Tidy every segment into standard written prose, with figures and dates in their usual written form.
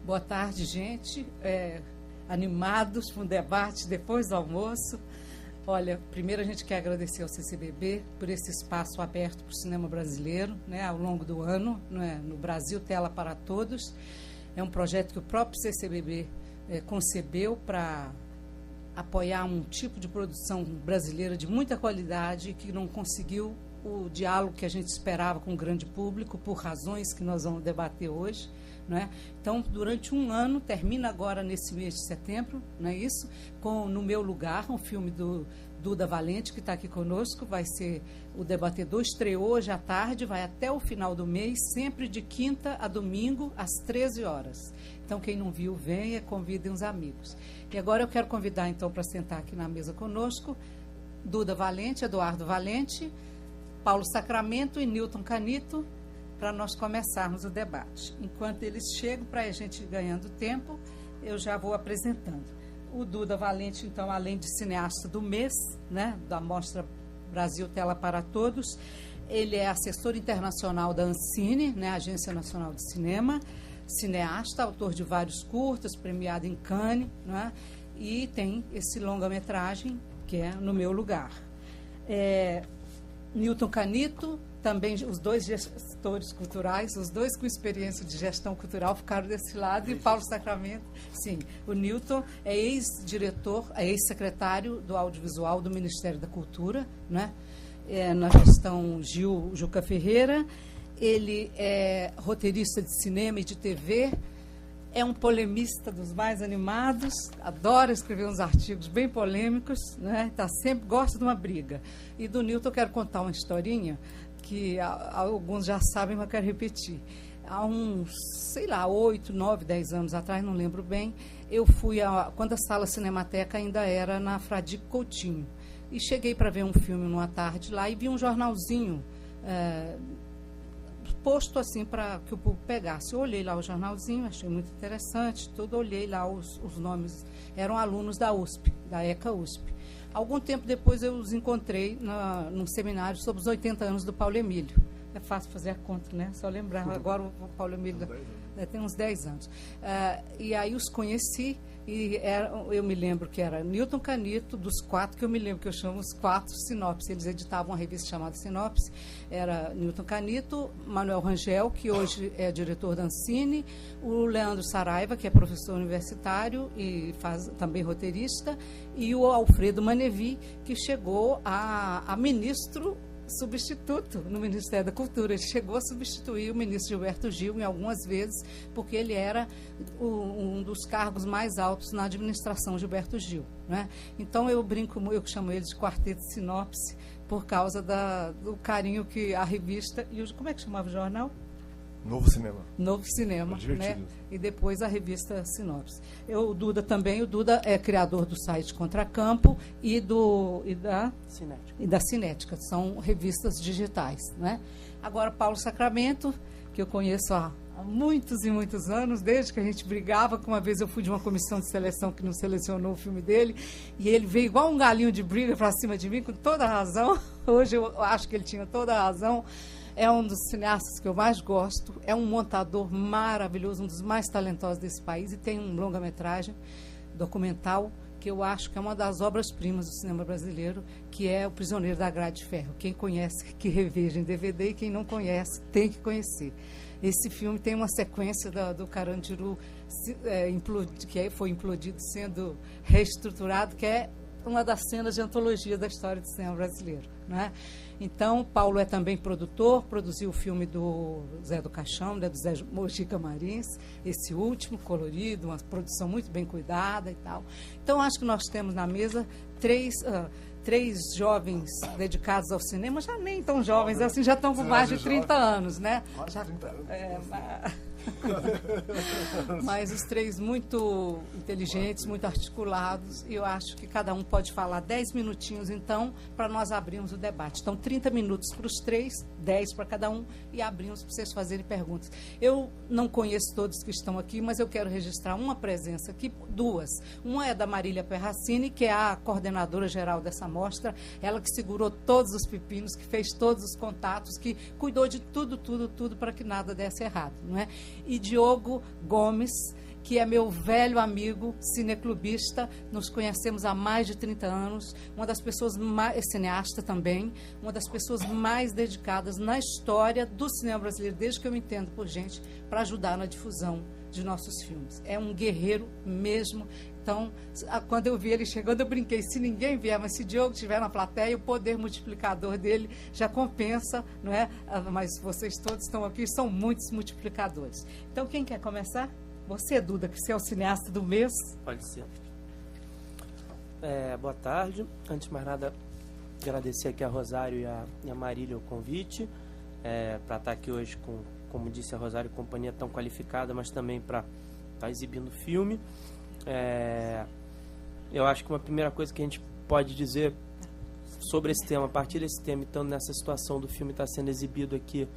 Boa tarde, gente. Animados para um debate depois do almoço. Olha, primeiro a gente quer agradecer ao CCBB por esse espaço aberto para o cinema brasileiro, né, ao longo do ano, né, no Brasil Tela para Todos. É um projeto que o próprio CCBB concebeu para apoiar um tipo de produção brasileira de muita qualidade que não conseguiu o diálogo que a gente esperava com o grande público, por razões que nós vamos debater hoje. Né? Então, durante um ano, termina agora nesse mês de setembro, não é isso? Com No Meu Lugar, um filme do Duda Valente, que está aqui conosco, vai ser o debatedor, estreou hoje à tarde, vai até o final do mês, sempre de quinta a domingo, às 13 horas. Então, quem não viu, venha, convidem os amigos. E agora eu quero convidar, então, para sentar aqui na mesa conosco, Duda Valente, Eduardo Valente, Paulo Sacramento e Nilton Canito, para nós começarmos o debate. Enquanto eles chegam, para a gente ir ganhando tempo, eu já vou apresentando. O Duda Valente, então, além de cineasta do mês, né, da Mostra Brasil Tela para Todos, ele é assessor internacional da Ancine, né, Agência Nacional de Cinema, cineasta, autor de vários curtas, premiado em Cannes, né, e tem esse longa-metragem, que é No Meu Lugar. Nilton Canito, também os dois gestores culturais, os dois com experiência de gestão cultural ficaram desse lado, e Paulo Sacramento, sim. O Nilton é ex-diretor, é ex-secretário do audiovisual do Ministério da Cultura, né? Na gestão Juca Ferreira. Ele é roteirista de cinema e de TV, é um polemista dos mais animados, adora escrever uns artigos bem polêmicos, né? Sempre gosta de uma briga. E do Nilton eu quero contar uma historinha que alguns já sabem, mas eu quero repetir. Há uns, 8, 9, 10 anos atrás, não lembro bem, eu fui, quando a Sala Cinemateca ainda era na Fradique Coutinho, e cheguei para ver um filme numa tarde lá e vi um jornalzinho posto assim para que o público pegasse. Eu olhei lá o jornalzinho, achei muito interessante, tudo, olhei lá os nomes, eram alunos da USP, da ECA USP. Algum tempo depois eu os encontrei num seminário sobre os 80 anos do Paulo Emílio. É fácil fazer a conta, né? Só lembrar. Agora o Paulo Emílio tem uns 10 anos. E aí os conheci, e eu me lembro que era Nilton Canito, dos 4, que eu me lembro, que eu chamo os 4 Sinopse. Eles editavam uma revista chamada Sinopse. Era Nilton Canito, Manuel Rangel, que hoje é diretor da Ancine, o Leandro Saraiva, que é professor universitário e faz também roteirista, e o Alfredo Manevi, que chegou a ministro substituto no Ministério da Cultura. Ele chegou a substituir o ministro Gilberto Gil em algumas vezes, porque ele era um dos cargos mais altos na administração Gilberto Gil, né? Então eu brinco, eu chamo ele de Quarteto Sinopse, por causa do carinho que a revista e como é que chamava o jornal? Novo Cinema. Novo Cinema, né? E depois a revista Sinopse. O Duda é criador do site Contracampo e da Cinética. São revistas digitais, né? Agora, Paulo Sacramento, que eu conheço há muitos e muitos anos, desde que a gente brigava, que uma vez eu fui de uma comissão de seleção que não selecionou o filme dele, e ele veio igual um galinho de briga para cima de mim, com toda a razão. Hoje eu acho que ele tinha toda a razão. É um dos cineastas que eu mais gosto, é um montador maravilhoso, um dos mais talentosos desse país, e tem um longa-metragem documental que eu acho que é uma das obras-primas do cinema brasileiro, que é O Prisioneiro da Grade de Ferro. Quem conhece, que reveja em DVD, e quem não conhece, tem que conhecer. Esse filme tem uma sequência do Carandiru, que foi implodido, sendo reestruturado, que é uma das cenas de antologia da história do cinema brasileiro, né? Então, Paulo é também produtor, produziu o filme do Zé do Caixão, né, do Zé Mojica Marins, esse último, colorido, uma produção muito bem cuidada e tal. Então, acho que nós temos na mesa três jovens dedicados ao cinema, já nem tão jovens, assim, já estão com mais de 30 anos, né? Mais de 30 anos. Mas os três muito inteligentes, muito articulados, e eu acho que cada um pode falar 10 minutinhos, então, para nós abrirmos o debate. Então, 30 minutos para os três, 10 para cada um, e abrimos para vocês fazerem perguntas. Eu não conheço todos que estão aqui, mas eu quero registrar uma presença aqui, duas. Uma é da Marília Perracini, que é a coordenadora geral dessa mostra, ela que segurou todos os pepinos, que fez todos os contatos, que cuidou de tudo para que nada desse errado, não é? e Diogo Gomes, que é meu velho amigo cineclubista, nos conhecemos há mais de 30 anos, uma das pessoas mais, cineasta também, uma das pessoas mais dedicadas na história do cinema brasileiro, desde que eu me entendo por gente, para ajudar na difusão de nossos filmes. É um guerreiro mesmo. Então, quando eu vi ele chegando, eu brinquei, se ninguém vier, mas se Diogo estiver na plateia, o poder multiplicador dele já compensa, não é? Mas vocês todos estão aqui, são muitos multiplicadores. Então, quem quer começar? Você, Duda, que você é o cineasta do mês. Pode ser. Boa tarde. Antes de mais nada, agradecer aqui a Rosário e a Marília o convite para estar aqui hoje com, como disse a Rosário, companhia tão qualificada, mas também para estar exibindo o filme. Eu acho que uma primeira coisa que a gente pode dizer sobre esse tema, a partir desse tema, estando nessa situação do filme estar sendo exibido aqui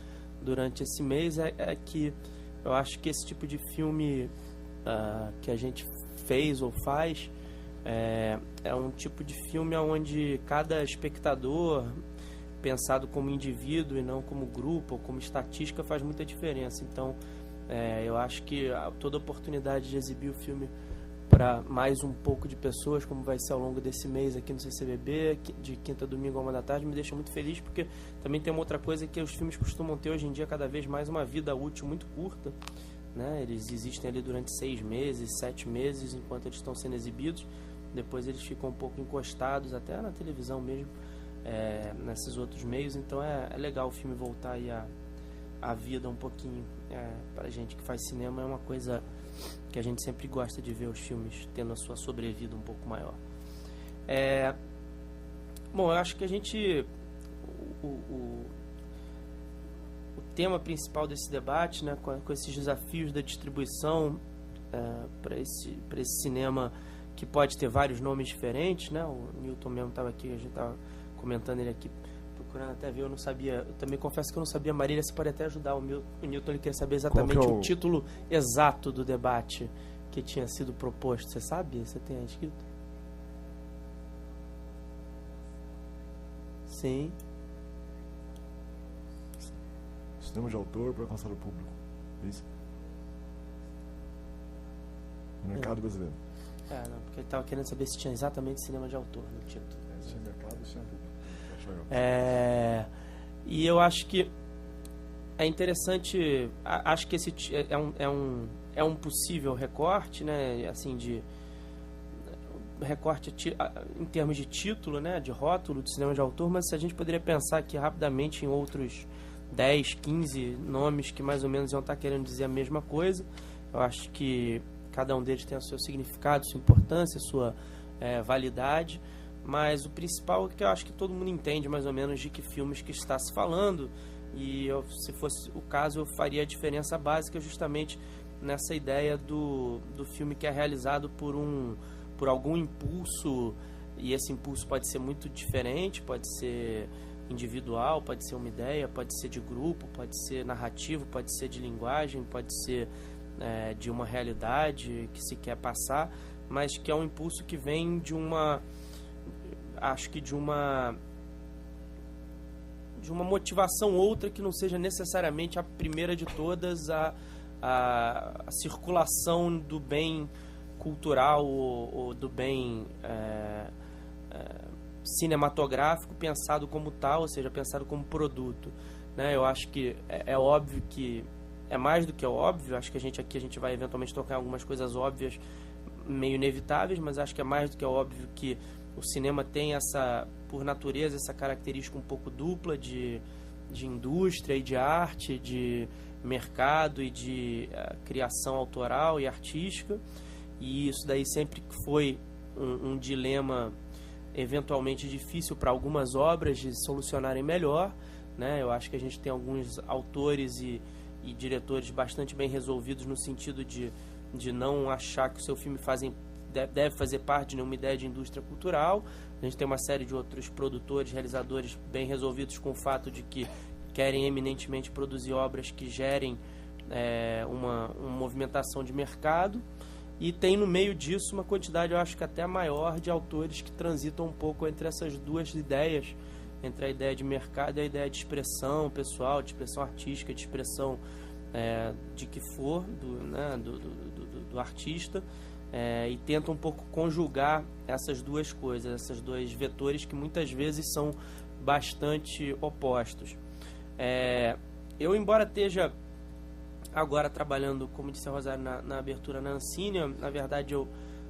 durante esse mês, é que eu acho que esse tipo de filme que a gente fez ou faz é um tipo de filme onde cada espectador, pensado como indivíduo e não como grupo ou como estatística, faz muita diferença. Então, eu acho que toda oportunidade de exibir o filme para mais um pouco de pessoas, como vai ser ao longo desse mês aqui no CCBB, de quinta a domingo, 1h, me deixa muito feliz, porque também tem uma outra coisa que os filmes costumam ter hoje em dia cada vez mais uma vida útil muito curta, né? Eles existem ali durante 6 meses, 7 meses, enquanto eles estão sendo exibidos, depois eles ficam um pouco encostados, até na televisão mesmo, nesses outros meios. Então é legal o filme voltar aí a vida um pouquinho. Para gente que faz cinema é uma coisa que a gente sempre gosta de ver os filmes tendo a sua sobrevida um pouco maior. Bom, eu acho que a gente o tema principal desse debate, né, com esses desafios da distribuição para esse cinema que pode ter vários nomes diferentes, né? O Newton mesmo estava aqui, a gente estava comentando ele aqui, procurando até ver, eu não sabia, eu também confesso que eu não sabia. Marília, você pode até ajudar o Newton, ele quer saber exatamente o título exato do debate que tinha sido proposto. Você sabe? Você tem aí escrito? Sim. Cinema de autor para alcançar o público. Isso. No mercado brasileiro. Não, porque ele estava querendo saber se tinha exatamente cinema de autor no título. Se tinha mercado, se tinha público. E eu acho que é interessante, acho que esse é um possível recorte, né, assim, de recorte em termos de título, né, de rótulo de cinema de autor, mas se a gente poderia pensar aqui rapidamente em outros 10, 15 nomes que mais ou menos iam estar querendo dizer a mesma coisa. Eu acho que cada um deles tem o seu significado, sua importância, sua validade. Mas o principal é que eu acho que todo mundo entende mais ou menos de que filmes que está se falando, e se fosse o caso eu faria a diferença básica justamente nessa ideia do filme que é realizado por algum impulso, e esse impulso pode ser muito diferente, pode ser individual, pode ser uma ideia, pode ser de grupo, pode ser narrativo, pode ser de linguagem, pode ser de uma realidade que se quer passar, mas que é um impulso que vem de uma motivação outra que não seja necessariamente a primeira de todas, a circulação do bem cultural ou do bem cinematográfico pensado como tal, ou seja, pensado como produto, né? Eu acho que é óbvio que é mais do que óbvio. Acho que a gente vai eventualmente tocar algumas coisas óbvias, meio inevitáveis, mas acho que é mais do que óbvio que o cinema tem por natureza, essa característica um pouco dupla de indústria e de arte, de mercado e de criação autoral e artística, e isso daí sempre foi um dilema eventualmente difícil para algumas obras de solucionarem melhor, né? Eu acho que a gente tem alguns autores e diretores bastante bem resolvidos no sentido de não achar que o seu filme deve fazer parte de nenhuma ideia de indústria cultural. A gente tem uma série de outros produtores, realizadores bem resolvidos com o fato de que querem eminentemente produzir obras que gerem uma movimentação de mercado, e tem no meio disso uma quantidade, eu acho que até maior, de autores que transitam um pouco entre essas duas ideias, entre a ideia de mercado e a ideia de expressão pessoal, de expressão artística, de expressão de que for, do artista, e tenta um pouco conjugar essas duas coisas, esses dois vetores que muitas vezes são bastante opostos. Eu, embora esteja agora trabalhando, como disse a Rosário, na abertura na Ancine, na verdade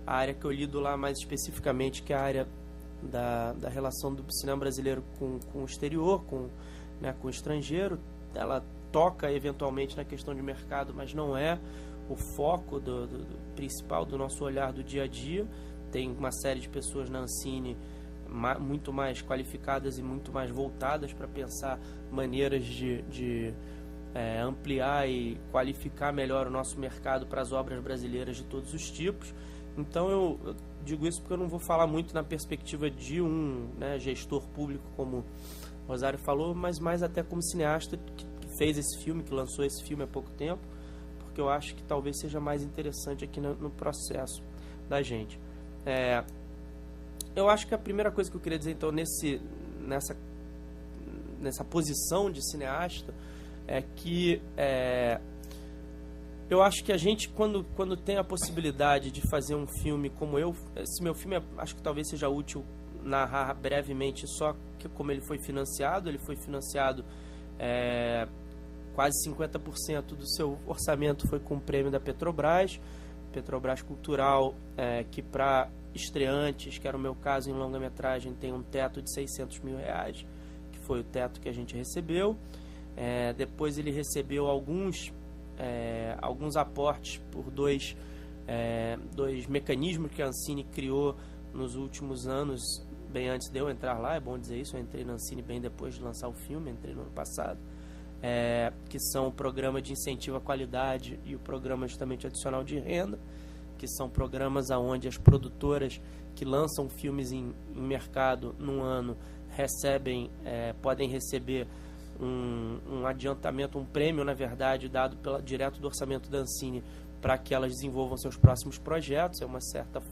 a área que eu lido lá mais especificamente, que é a área da relação do cinema brasileiro com o exterior, com o estrangeiro, ela toca eventualmente na questão de mercado, mas não é o foco do principal do nosso olhar do dia a dia. Tem uma série de pessoas na Ancine muito mais qualificadas e muito mais voltadas para pensar maneiras de ampliar e qualificar melhor o nosso mercado para as obras brasileiras de todos os tipos. Então eu digo isso porque eu não vou falar muito na perspectiva de um gestor público, como o Rosário falou, mas mais até como cineasta que fez esse filme, que lançou esse filme há pouco tempo, porque eu acho que talvez seja mais interessante aqui no processo da gente. Eu acho que a primeira coisa que eu queria dizer, então, nessa posição de cineasta, é que eu acho que a gente, quando tem a possibilidade de fazer um filme como esse meu filme, acho que talvez seja útil narrar brevemente só como ele foi financiado. Ele foi financiado quase 50% do seu orçamento foi com o prêmio da Petrobras Cultural, que para estreantes, que era o meu caso em longa-metragem, tem um teto de R$600 mil, que foi o teto que a gente recebeu. Depois ele recebeu alguns aportes por dois mecanismos que a Ancine criou nos últimos anos, bem antes de eu entrar lá. É bom dizer isso, eu entrei na Ancine bem depois de lançar o filme, entrei no ano passado, que são o programa de incentivo à qualidade e o programa justamente adicional de renda, que são programas onde as produtoras que lançam filmes em mercado num ano podem receber um adiantamento, um prêmio, na verdade, dado direto do orçamento da Ancine para que elas desenvolvam seus próximos projetos. É uma certa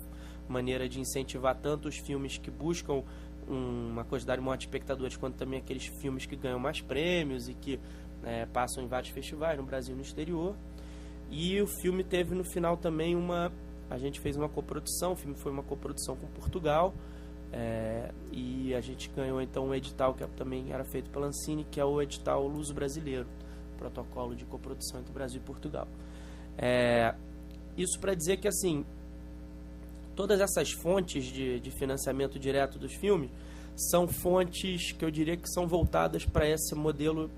maneira de incentivar tanto os filmes que buscam uma quantidade maior de espectadores, quanto também aqueles filmes que ganham mais prêmios e que passam em vários festivais no Brasil e no exterior. E o filme teve no final também a gente fez uma coprodução. O filme foi uma coprodução com Portugal, e a gente ganhou então um edital que também era feito pela Ancine, que é o edital Luso Brasileiro, protocolo de coprodução entre Brasil e Portugal. Isso para dizer que, assim, todas essas fontes de financiamento direto dos filmes são fontes que eu diria que são voltadas para esse modelo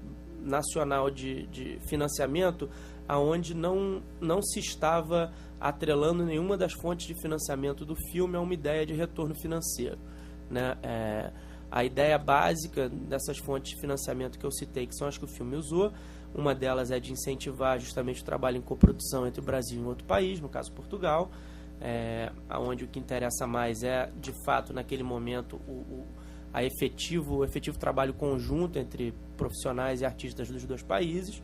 nacional de financiamento, aonde não se estava atrelando nenhuma das fontes de financiamento do filme a uma ideia de retorno financeiro, a ideia básica dessas fontes de financiamento que eu citei, que são as que o filme usou, uma delas é de incentivar justamente o trabalho em coprodução entre o Brasil e outro país, no caso Portugal, onde o que interessa mais é, de fato, naquele momento, o efetivo trabalho conjunto entre profissionais e artistas dos dois países.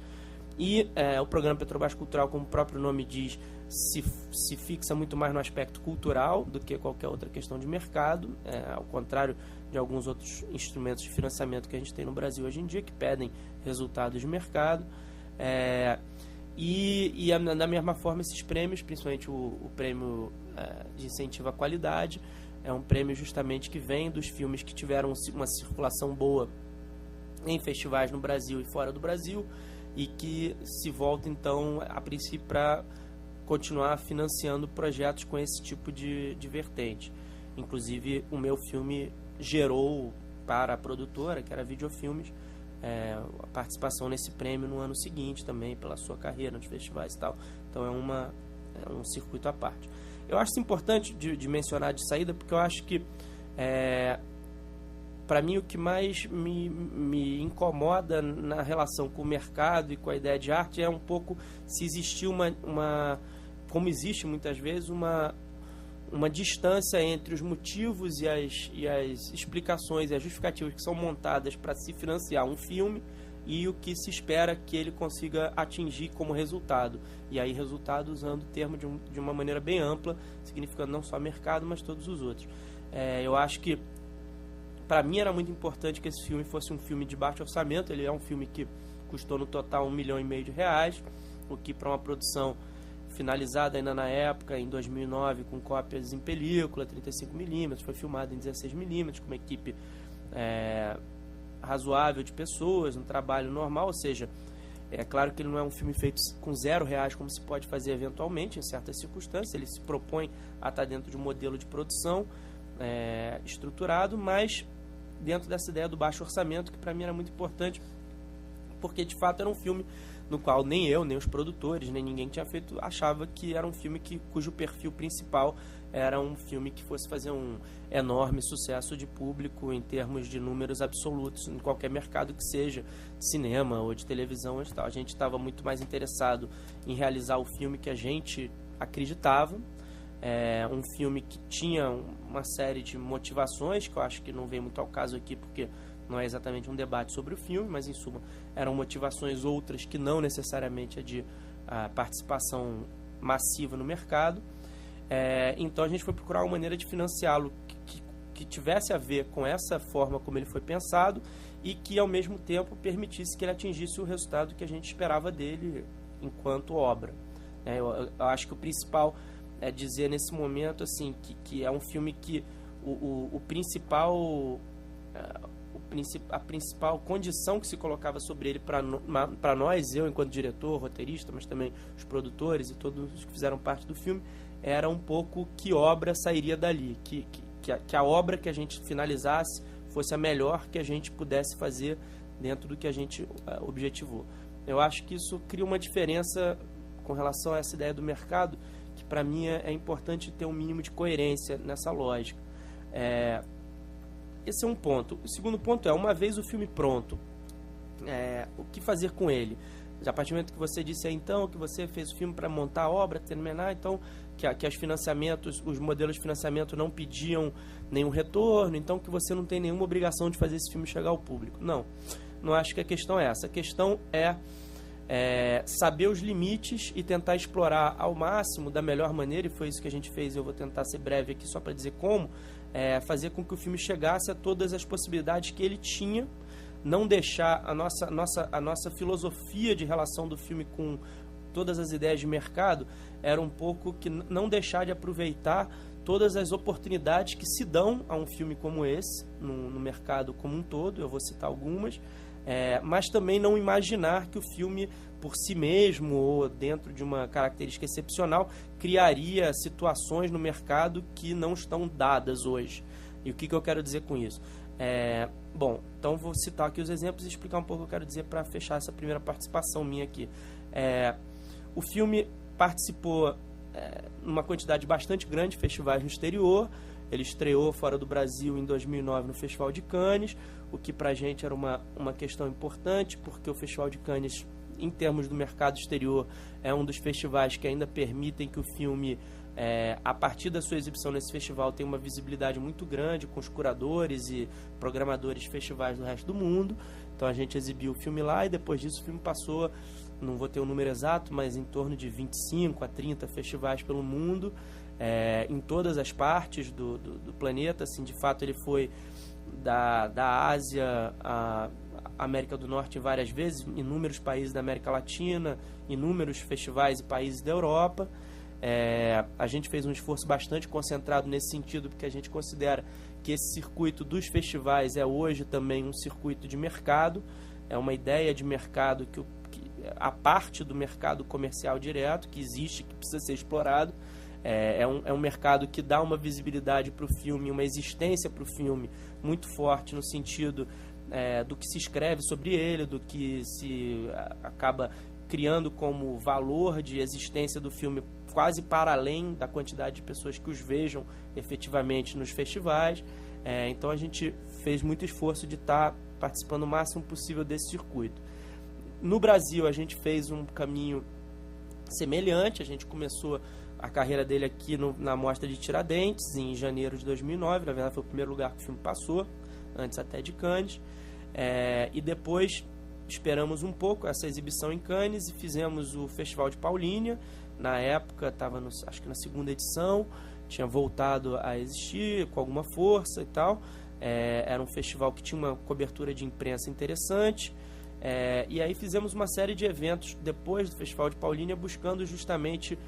E o programa Petrobras Cultural, como o próprio nome diz, se fixa muito mais no aspecto cultural do que qualquer outra questão de mercado, ao contrário de alguns outros instrumentos de financiamento que a gente tem no Brasil hoje em dia, que pedem resultados de mercado. E da mesma forma, esses prêmios, principalmente o prêmio de incentivo à qualidade, é um prêmio justamente que vem dos filmes que tiveram uma circulação boa em festivais no Brasil e fora do Brasil, e que se volta então a princípio para continuar financiando projetos com esse tipo de vertente. Inclusive o meu filme gerou para a produtora, que era Videofilmes, a participação nesse prêmio no ano seguinte também, pela sua carreira nos festivais e tal. Então é um circuito à parte. Eu acho isso importante de mencionar de saída, porque eu acho que para mim o que mais me incomoda na relação com o mercado e com a ideia de arte é um pouco se existir como existe muitas vezes, uma distância entre os motivos e as explicações e as justificativas que são montadas para se financiar um filme e o que se espera que ele consiga atingir como resultado. E aí resultado usando o termo de uma maneira bem ampla, significando não só mercado, mas todos os outros. Eu acho que para mim era muito importante que esse filme fosse um filme de baixo orçamento. Ele é um filme custou no total R$1,5 milhão, o que para uma produção finalizada ainda na época, em 2009, com cópias em película, 35mm, foi filmado em 16mm, com uma equipe razoável de pessoas, um trabalho normal, ou seja, é claro que ele não é um filme feito com R$0, como se pode fazer eventualmente, em certas circunstâncias, ele se propõe a estar dentro de um modelo de produção estruturado, mas dentro dessa ideia do baixo orçamento, que para mim era muito importante, porque de fato era um filme no qual nem eu, nem os produtores, nem ninguém que tinha feito, achava que era um filme cujo perfil principal era um filme que fosse fazer um enorme sucesso de público em termos de números absolutos em qualquer mercado que seja, de cinema ou de televisão e tal. A gente estava muito mais interessado em realizar o filme que a gente acreditava, um filme que tinha uma série de motivações, que eu acho que não vem muito ao caso aqui, porque não é exatamente um debate sobre o filme, mas em suma eram motivações outras que não necessariamente a de participação massiva no mercado. Então a gente foi procurar uma maneira de financiá-lo que tivesse a ver com essa forma como ele foi pensado e que ao mesmo tempo permitisse que ele atingisse o resultado que a gente esperava dele enquanto obra. Eu acho que o principal é dizer nesse momento assim que é um filme que a principal condição que se colocava sobre ele para nós, eu enquanto diretor, roteirista, mas também os produtores e todos os que fizeram parte do filme, era um pouco que obra sairia dali, que a obra que a gente finalizasse fosse a melhor que a gente pudesse fazer dentro do que a gente objetivou. Eu acho que isso cria uma diferença com relação a essa ideia do mercado, que para mim é importante ter um mínimo de coerência nessa lógica. Esse é um ponto. O segundo ponto é, uma vez o filme pronto, o que fazer com ele? A partir do momento que você disse então que você fez o filme para montar a obra, terminar, então que os modelos de financiamento não pediam nenhum retorno, então que você não tem nenhuma obrigação de fazer esse filme chegar ao público. Não acho que a questão é essa. A questão é saber os limites e tentar explorar ao máximo, da melhor maneira, e foi isso que a gente fez. Eu vou tentar ser breve aqui só para dizer como, fazer com que o filme chegasse a todas as possibilidades que ele tinha, não deixar a nossa filosofia de relação do filme com todas as ideias de mercado era um pouco que não deixar de aproveitar todas as oportunidades que se dão a um filme como esse no mercado como um todo. Eu vou citar algumas, mas também não imaginar que o filme por si mesmo ou dentro de uma característica excepcional criaria situações no mercado que não estão dadas hoje. E o que eu quero dizer com isso? Bom, então vou citar aqui os exemplos e explicar um pouco o que eu quero dizer para fechar essa primeira participação minha aqui. O filme participou numa quantidade bastante grande de festivais no exterior. Ele estreou fora do Brasil em 2009 no Festival de Cannes, o que para a gente era uma questão importante, porque o Festival de Cannes, em termos do mercado exterior, é um dos festivais que ainda permitem que o filme, a partir da sua exibição nesse festival, tenha uma visibilidade muito grande com os curadores e programadores de festivais do resto do mundo. Então a gente exibiu o filme lá e depois disso o filme passou, não vou ter o número exato, mas em torno de 25 a 30 festivais pelo mundo, em todas as partes do planeta. Assim, de fato ele foi da Ásia à América do Norte várias vezes, inúmeros países da América Latina, inúmeros festivais e países da Europa. A gente fez um esforço bastante concentrado nesse sentido, porque a gente considera que esse circuito dos festivais é hoje também um circuito de mercado, é uma ideia de mercado que a parte do mercado comercial direto que existe, que precisa ser explorado. É um mercado que dá uma visibilidade para o filme, uma existência para o filme muito forte no sentido do que se escreve sobre ele, do que se acaba criando como valor de existência do filme quase para além da quantidade de pessoas que os vejam efetivamente nos festivais. Então a gente fez muito esforço de estar participando o máximo possível desse circuito. No Brasil a gente fez um caminho semelhante. A gente começou a carreira dele aqui na Mostra de Tiradentes em janeiro de 2009, na verdade foi o primeiro lugar que o filme passou, antes até de Cannes, e depois esperamos um pouco essa exibição em Cannes e fizemos o Festival de Paulínia. Na época estava acho que na segunda edição, tinha voltado a existir com alguma força e tal. Era um festival que tinha uma cobertura de imprensa interessante, E aí fizemos uma série de eventos depois do Festival de Paulínia, buscando justamente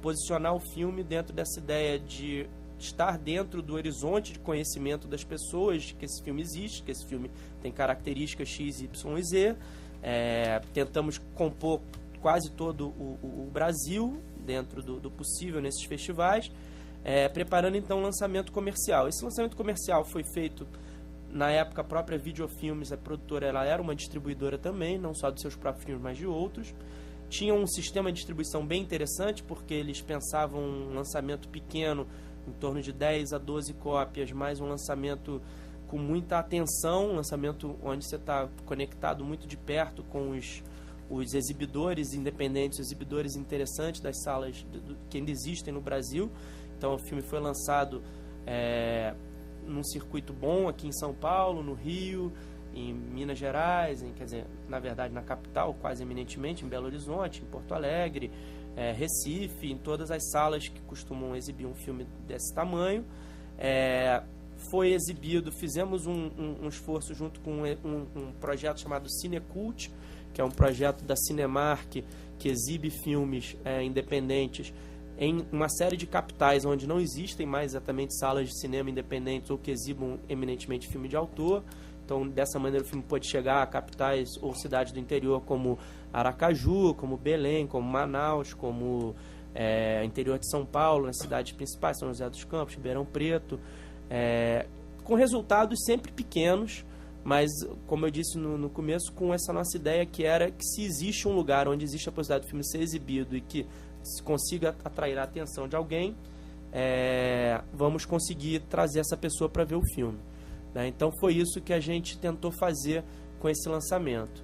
posicionar o filme dentro dessa ideia de estar dentro do horizonte de conhecimento das pessoas, que esse filme existe, que esse filme tem características X, Y e Z. Tentamos compor quase todo o Brasil dentro do possível nesses festivais, preparando então um lançamento comercial. Esse lançamento comercial foi feito na época. A própria Videofilmes, a produtora, ela era uma distribuidora também, não só dos seus próprios filmes, mas de outros. Tinha um sistema de distribuição bem interessante, porque eles pensavam um lançamento pequeno, em torno de 10 a 12 cópias, mais um lançamento com muita atenção, um lançamento onde você está conectado muito de perto com os exibidores independentes, exibidores interessantes das salas que ainda existem no Brasil. Então o filme foi lançado num circuito bom aqui em São Paulo, no Rio, em Minas Gerais, quer dizer, na verdade na capital, quase eminentemente, em Belo Horizonte, em Porto Alegre, Recife, em todas as salas que costumam exibir um filme desse tamanho. Foi exibido, fizemos um esforço junto com um projeto chamado Cinecult, que é um projeto da Cinemark, que exibe filmes independentes em uma série de capitais onde não existem mais exatamente salas de cinema independentes ou que exibam eminentemente filme de autor. Então, dessa maneira, o filme pode chegar a capitais ou cidades do interior como Aracaju, como Belém, como Manaus, como interior de São Paulo, nas cidades principais, São José dos Campos, Ribeirão Preto, com resultados sempre pequenos, mas, como eu disse no começo, com essa nossa ideia que era que se existe um lugar onde existe a possibilidade do filme ser exibido e que se consiga atrair a atenção de alguém, vamos conseguir trazer essa pessoa para ver o filme. Então foi isso que a gente tentou fazer com esse lançamento.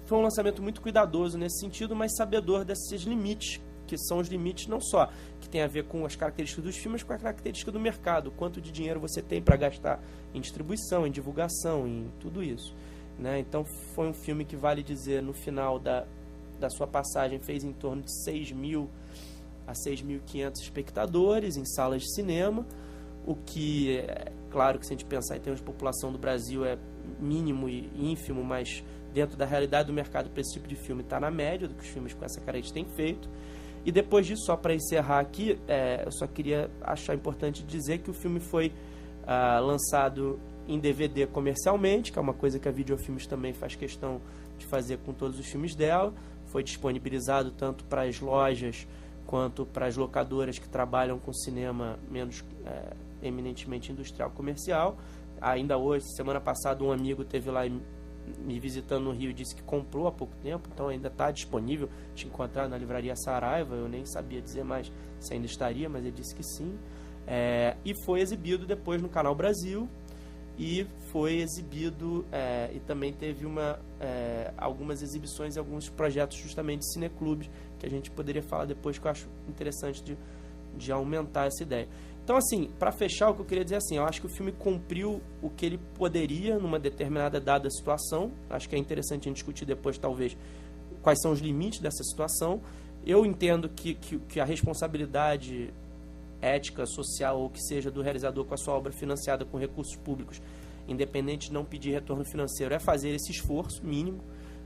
Foi um lançamento muito cuidadoso nesse sentido, mas sabedor desses limites, que são os limites não só que tem a ver com as características dos filmes, mas com a característica do mercado, quanto de dinheiro você tem para gastar em distribuição, em divulgação, em tudo isso. Então foi um filme que, vale dizer, no final da sua passagem fez em torno de 6.000 a 6.500 espectadores em salas de cinema, o que, claro que se a gente pensar em termos de população do Brasil é mínimo e ínfimo, mas dentro da realidade do mercado para esse tipo de filme está na média do que os filmes com essa característica têm feito. E depois disso, só para encerrar aqui, eu só queria achar importante dizer que o filme foi lançado em DVD comercialmente, que é uma coisa que a Videofilmes também faz questão de fazer com todos os filmes dela. Foi disponibilizado tanto para as lojas quanto para as locadoras que trabalham com cinema menos eminentemente industrial comercial. Ainda hoje, semana passada, um amigo esteve lá me visitando no Rio e disse que comprou há pouco tempo, então ainda está disponível de encontrar na livraria Saraiva. Eu nem sabia dizer mais se ainda estaria, mas ele disse que sim. E foi exibido depois no Canal Brasil, e foi exibido e também teve algumas exibições e alguns projetos justamente de cineclubes, que a gente poderia falar depois, que eu acho interessante de aumentar essa ideia. Então, assim, para fechar, o que eu queria dizer é assim, eu acho que o filme cumpriu o que ele poderia numa determinada dada situação. Acho que é interessante a gente discutir depois, talvez, quais são os limites dessa situação. Eu entendo que a responsabilidade ética, social, ou que seja, do realizador com a sua obra financiada com recursos públicos, independente de não pedir retorno financeiro, é fazer esse esforço mínimo.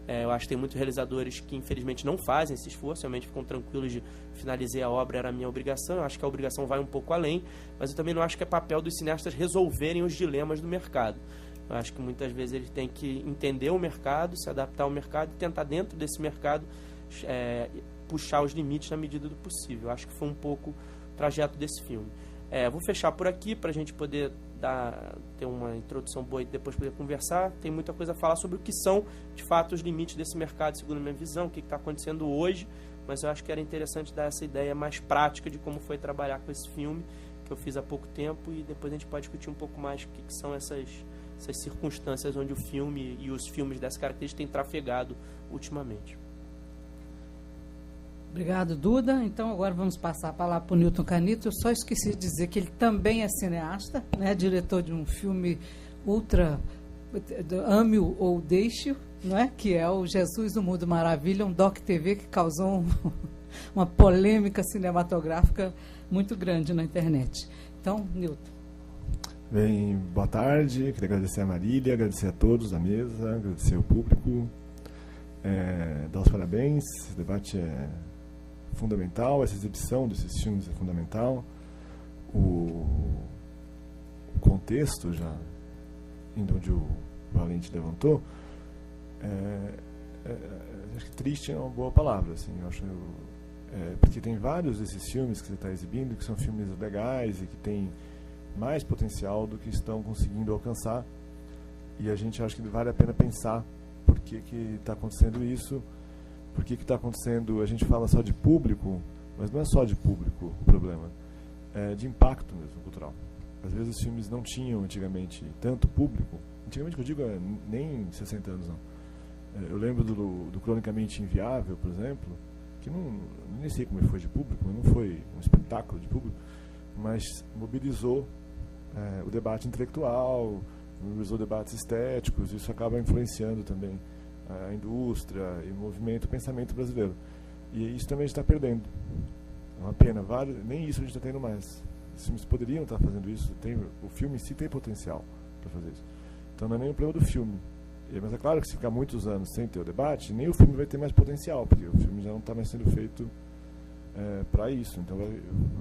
Eu acho que tem muitos realizadores que infelizmente não fazem esse esforço, realmente ficam tranquilos de finalizei a obra, era a minha obrigação. Eu acho que a obrigação vai um pouco além, mas eu também não acho que é papel dos cineastas resolverem os dilemas do mercado. Eu acho que muitas vezes eles têm que entender o mercado, se adaptar ao mercado e tentar dentro desse mercado puxar os limites na medida do possível. Eu acho que foi um pouco o trajeto desse filme. Vou fechar por aqui para a gente poder ter uma introdução boa e depois poder conversar. Tem muita coisa a falar sobre o que são, de fato, os limites desse mercado, segundo a minha visão, o que está acontecendo hoje, mas eu acho que era interessante dar essa ideia mais prática de como foi trabalhar com esse filme, que eu fiz há pouco tempo, e depois a gente pode discutir um pouco mais o que são essas circunstâncias onde o filme e os filmes dessa característica têm trafegado ultimamente. Obrigado, Duda. Então, agora vamos passar a palavra para o Newton Canito. Eu só esqueci de dizer que ele também é cineasta, diretor de um filme ultra ame-o ou deixe-o, que é o Jesus do Mundo Maravilha, um doc-TV que causou uma polêmica cinematográfica muito grande na internet. Então, Newton. Bem, boa tarde. Queria agradecer a Marília, agradecer a todos da mesa, agradecer ao público, dar os parabéns. Esse debate é fundamental, essa exibição desses filmes é fundamental. O contexto, já indo onde o Valente levantou, acho que triste é uma boa palavra, assim, eu acho, porque tem vários desses filmes que você está exibindo que são filmes legais e que têm mais potencial do que estão conseguindo alcançar, e a gente acha que vale a pena pensar por que está acontecendo isso, por que está acontecendo. A gente fala só de público, mas não é só de público o problema, é de impacto mesmo cultural. Às vezes os filmes não tinham antigamente tanto público, antigamente que eu digo nem 60 anos não. Eu lembro do Cronicamente Inviável, por exemplo, que nem sei como ele foi de público, mas não foi um espetáculo de público, mas mobilizou o debate intelectual, mobilizou debates estéticos. Isso acaba influenciando também a indústria e o pensamento brasileiro. E isso também a gente está perdendo. É uma pena, nem isso a gente está tendo mais. Os filmes poderiam estar fazendo isso, o filme em si tem potencial para fazer isso. Então não é nem o problema do filme. Mas é claro que se ficar muitos anos sem ter o debate, nem o filme vai ter mais potencial, porque o filme já não está mais sendo feito para isso. Então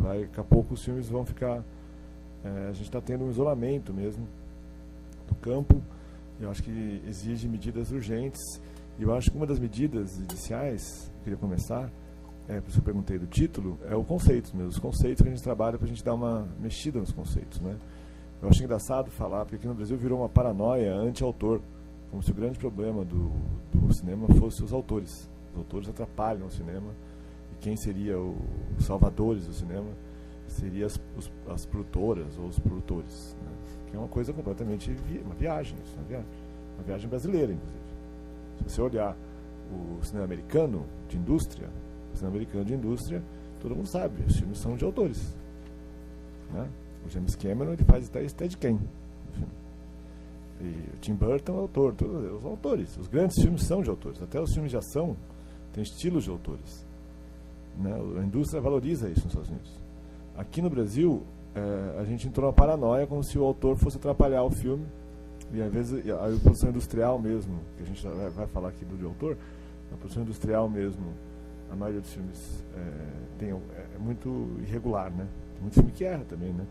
daqui a pouco os filmes vão ficar... a gente está tendo um isolamento mesmo do campo. Eu acho que exige medidas urgentes. E eu acho que uma das medidas iniciais, eu queria começar, por isso eu perguntei do título, é o conceito mesmo. Os conceitos que a gente trabalha para a gente dar uma mexida nos conceitos, né? Eu acho engraçado falar, porque aqui no Brasil virou uma paranoia anti-autor, como se o grande problema do cinema fosse os autores. Os autores atrapalham o cinema, e quem seria os salvadores do cinema seria as produtoras ou os produtores, né? Que é uma coisa completamente uma viagem, isso, uma viagem brasileira, inclusive. Se você olhar o cinema americano de indústria, todo mundo sabe, os filmes são de autores, né? O James Cameron, ele faz Steadicam no filme. E o Tim Burton é autor, todos os autores. Os grandes filmes são de autores. Até os filmes de ação têm estilos de autores, né? A indústria valoriza isso nos Estados Unidos. Aqui no Brasil, a gente entrou numa paranoia como se o autor fosse atrapalhar o filme. E às vezes a produção industrial mesmo, que a gente vai falar aqui do autor, a produção industrial mesmo, a maioria dos filmes é muito irregular, né? Tem muito filme que erra também, né?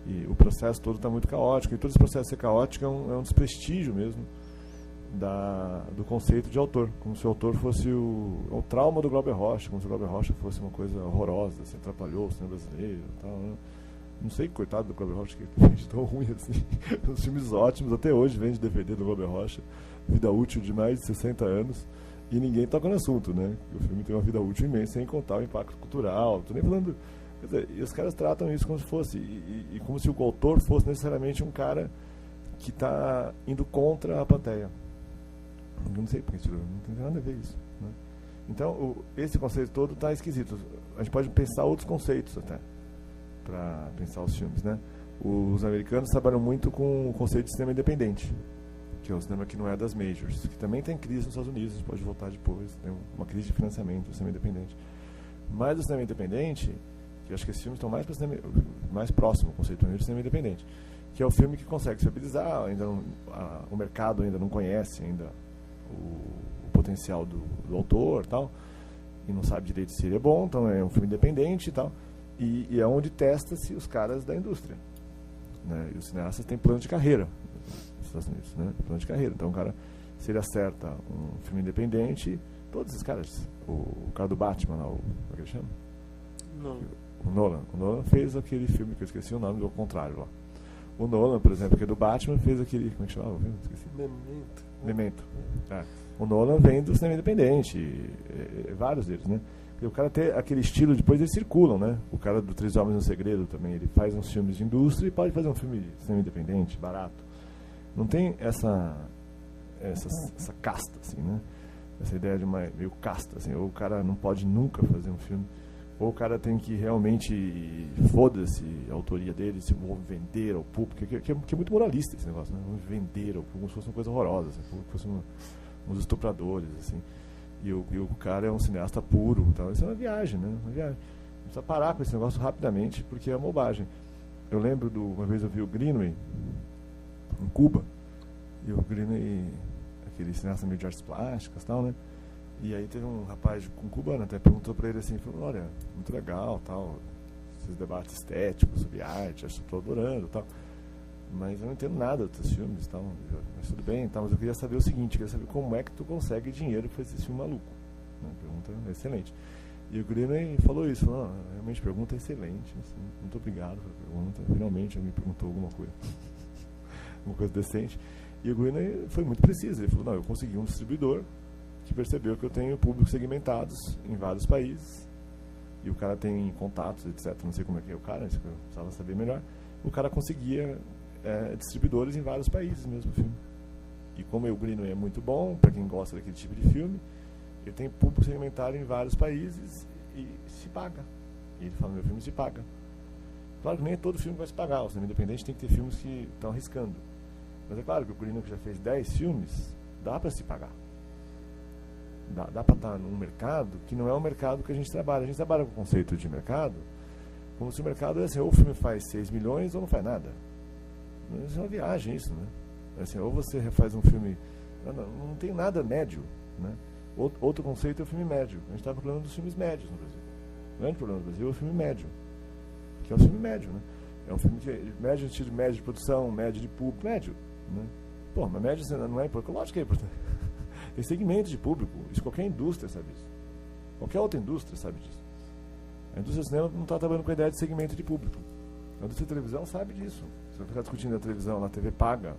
E o processo todo está muito caótico, e todo esse processo ser caótico é um desprestígio mesmo do conceito de autor, como se o autor fosse o trauma do Glauber Rocha, como se o Glauber Rocha fosse uma coisa horrorosa, se atrapalhou o cinema brasileiro e tal, né? Não sei, coitado do Glauber Rocha, que fez tão ruim assim. Os filmes ótimos, até hoje vende DVD do Glauber Rocha, vida útil de mais de 60 anos, e ninguém toca no assunto, né? O filme tem uma vida útil imensa, sem contar o impacto cultural. Estou nem falando... Quer dizer, e os caras tratam isso como se fosse, e como se o autor fosse necessariamente um cara que está indo contra a plateia. Eu não sei porque não tem nada a ver isso, né? Então, esse conceito todo está esquisito. A gente pode pensar outros conceitos até, para pensar os filmes, né? Os americanos trabalham muito com o conceito de cinema independente, que é o cinema que não é das majors, que também tem crise nos Estados Unidos, a gente pode voltar depois, tem uma crise de financiamento do cinema independente. Mas o cinema independente, que eu acho que esses filmes estão mais próximo ao conceito do cinema independente, que é o filme que consegue se habilizar, o mercado ainda não conhece ainda o potencial do autor e tal, e não sabe direito se ele é bom, então é um filme independente e tal, e é onde testa-se os caras da indústria, né? E os cineastas têm plano de carreira nos Estados Unidos, né? Plano de carreira. Então o cara, se ele acerta um filme independente, todos esses caras, o cara do Batman lá, como é que ele chama? Não. O Nolan fez aquele filme que eu esqueci o nome, do contrário lá. O Nolan, por exemplo, que é do Batman, fez aquele, como é que chamava? Esqueci. Memento. O Nolan vem do cinema independente, vários deles, né? E o cara tem aquele estilo, depois eles circulam, né? O cara do Três Homens no Segredo também, ele faz uns filmes de indústria e pode fazer um filme de cinema independente, barato. Não tem essa casta, assim, né? Essa ideia de uma meio casta, assim, ou o cara não pode nunca fazer um filme, ou o cara tem que realmente, foda-se a autoria dele, se vou vender ao público, que é muito moralista esse negócio, né? Vamos vender ao público como se fosse uma coisa horrorosa, assim, como se fosse uns estupradores, assim. E o cara é um cineasta puro, então isso é uma viagem, né? Uma viagem. Precisa parar com esse negócio rapidamente, porque é uma bobagem. eu lembro uma vez eu vi o Greenaway em Cuba, e o Greenaway, aquele cineasta meio de artes plásticas e tal, né? E aí teve um rapaz um cubano, até perguntou para ele assim, falou, olha, muito legal, tal, esses debates estéticos sobre arte, acho que estou adorando, tal, mas eu não entendo nada dos filmes, tal, mas tudo bem, tal, mas eu queria saber o seguinte, eu queria saber como é que tu consegue dinheiro para esse filme maluco. Uma pergunta excelente. E o Greenaway falou isso, falou, realmente, pergunta excelente, assim, muito obrigado pela pergunta, finalmente ele me perguntou alguma coisa, alguma coisa decente. E o Greenaway foi muito preciso, ele falou, não, eu consegui um distribuidor que percebeu que eu tenho públicos segmentados em vários países, e o cara tem contatos, etc, não sei como é que é o cara, isso que eu precisava saber melhor, o cara conseguia distribuidores em vários países mesmo, filme. E como o Greenaway é muito bom, para quem gosta daquele tipo de filme, ele tem público segmentado em vários países e se paga. E ele fala, meu filme se paga. Claro que nem todo filme vai se pagar, o cinema independente tem que ter filmes que estão arriscando. Mas é claro que o Greenaway já fez 10 filmes, dá para se pagar. Dá para estar num mercado que não é o mercado que a gente trabalha. A gente trabalha com o conceito de mercado como se o mercado é assim, ou o filme faz 6 milhões ou não faz nada. Isso é uma viagem isso, né? Assim, ou você faz um filme... Não tem nada médio, né? Outro conceito é o filme médio. A gente está falando dos filmes médios no Brasil. O grande problema do Brasil é o filme médio. Que é o filme médio, né? É um filme que médio no sentido de médio de produção, médio de público, médio, né? Pô, mas médio não é importante. Lógico que é importante. Tem segmento de público. Isso qualquer indústria sabe disso. Qualquer outra indústria sabe disso. A indústria do cinema não está trabalhando com a ideia de segmento de público. A indústria da televisão sabe disso. Você vai ficar discutindo a televisão, a TV paga.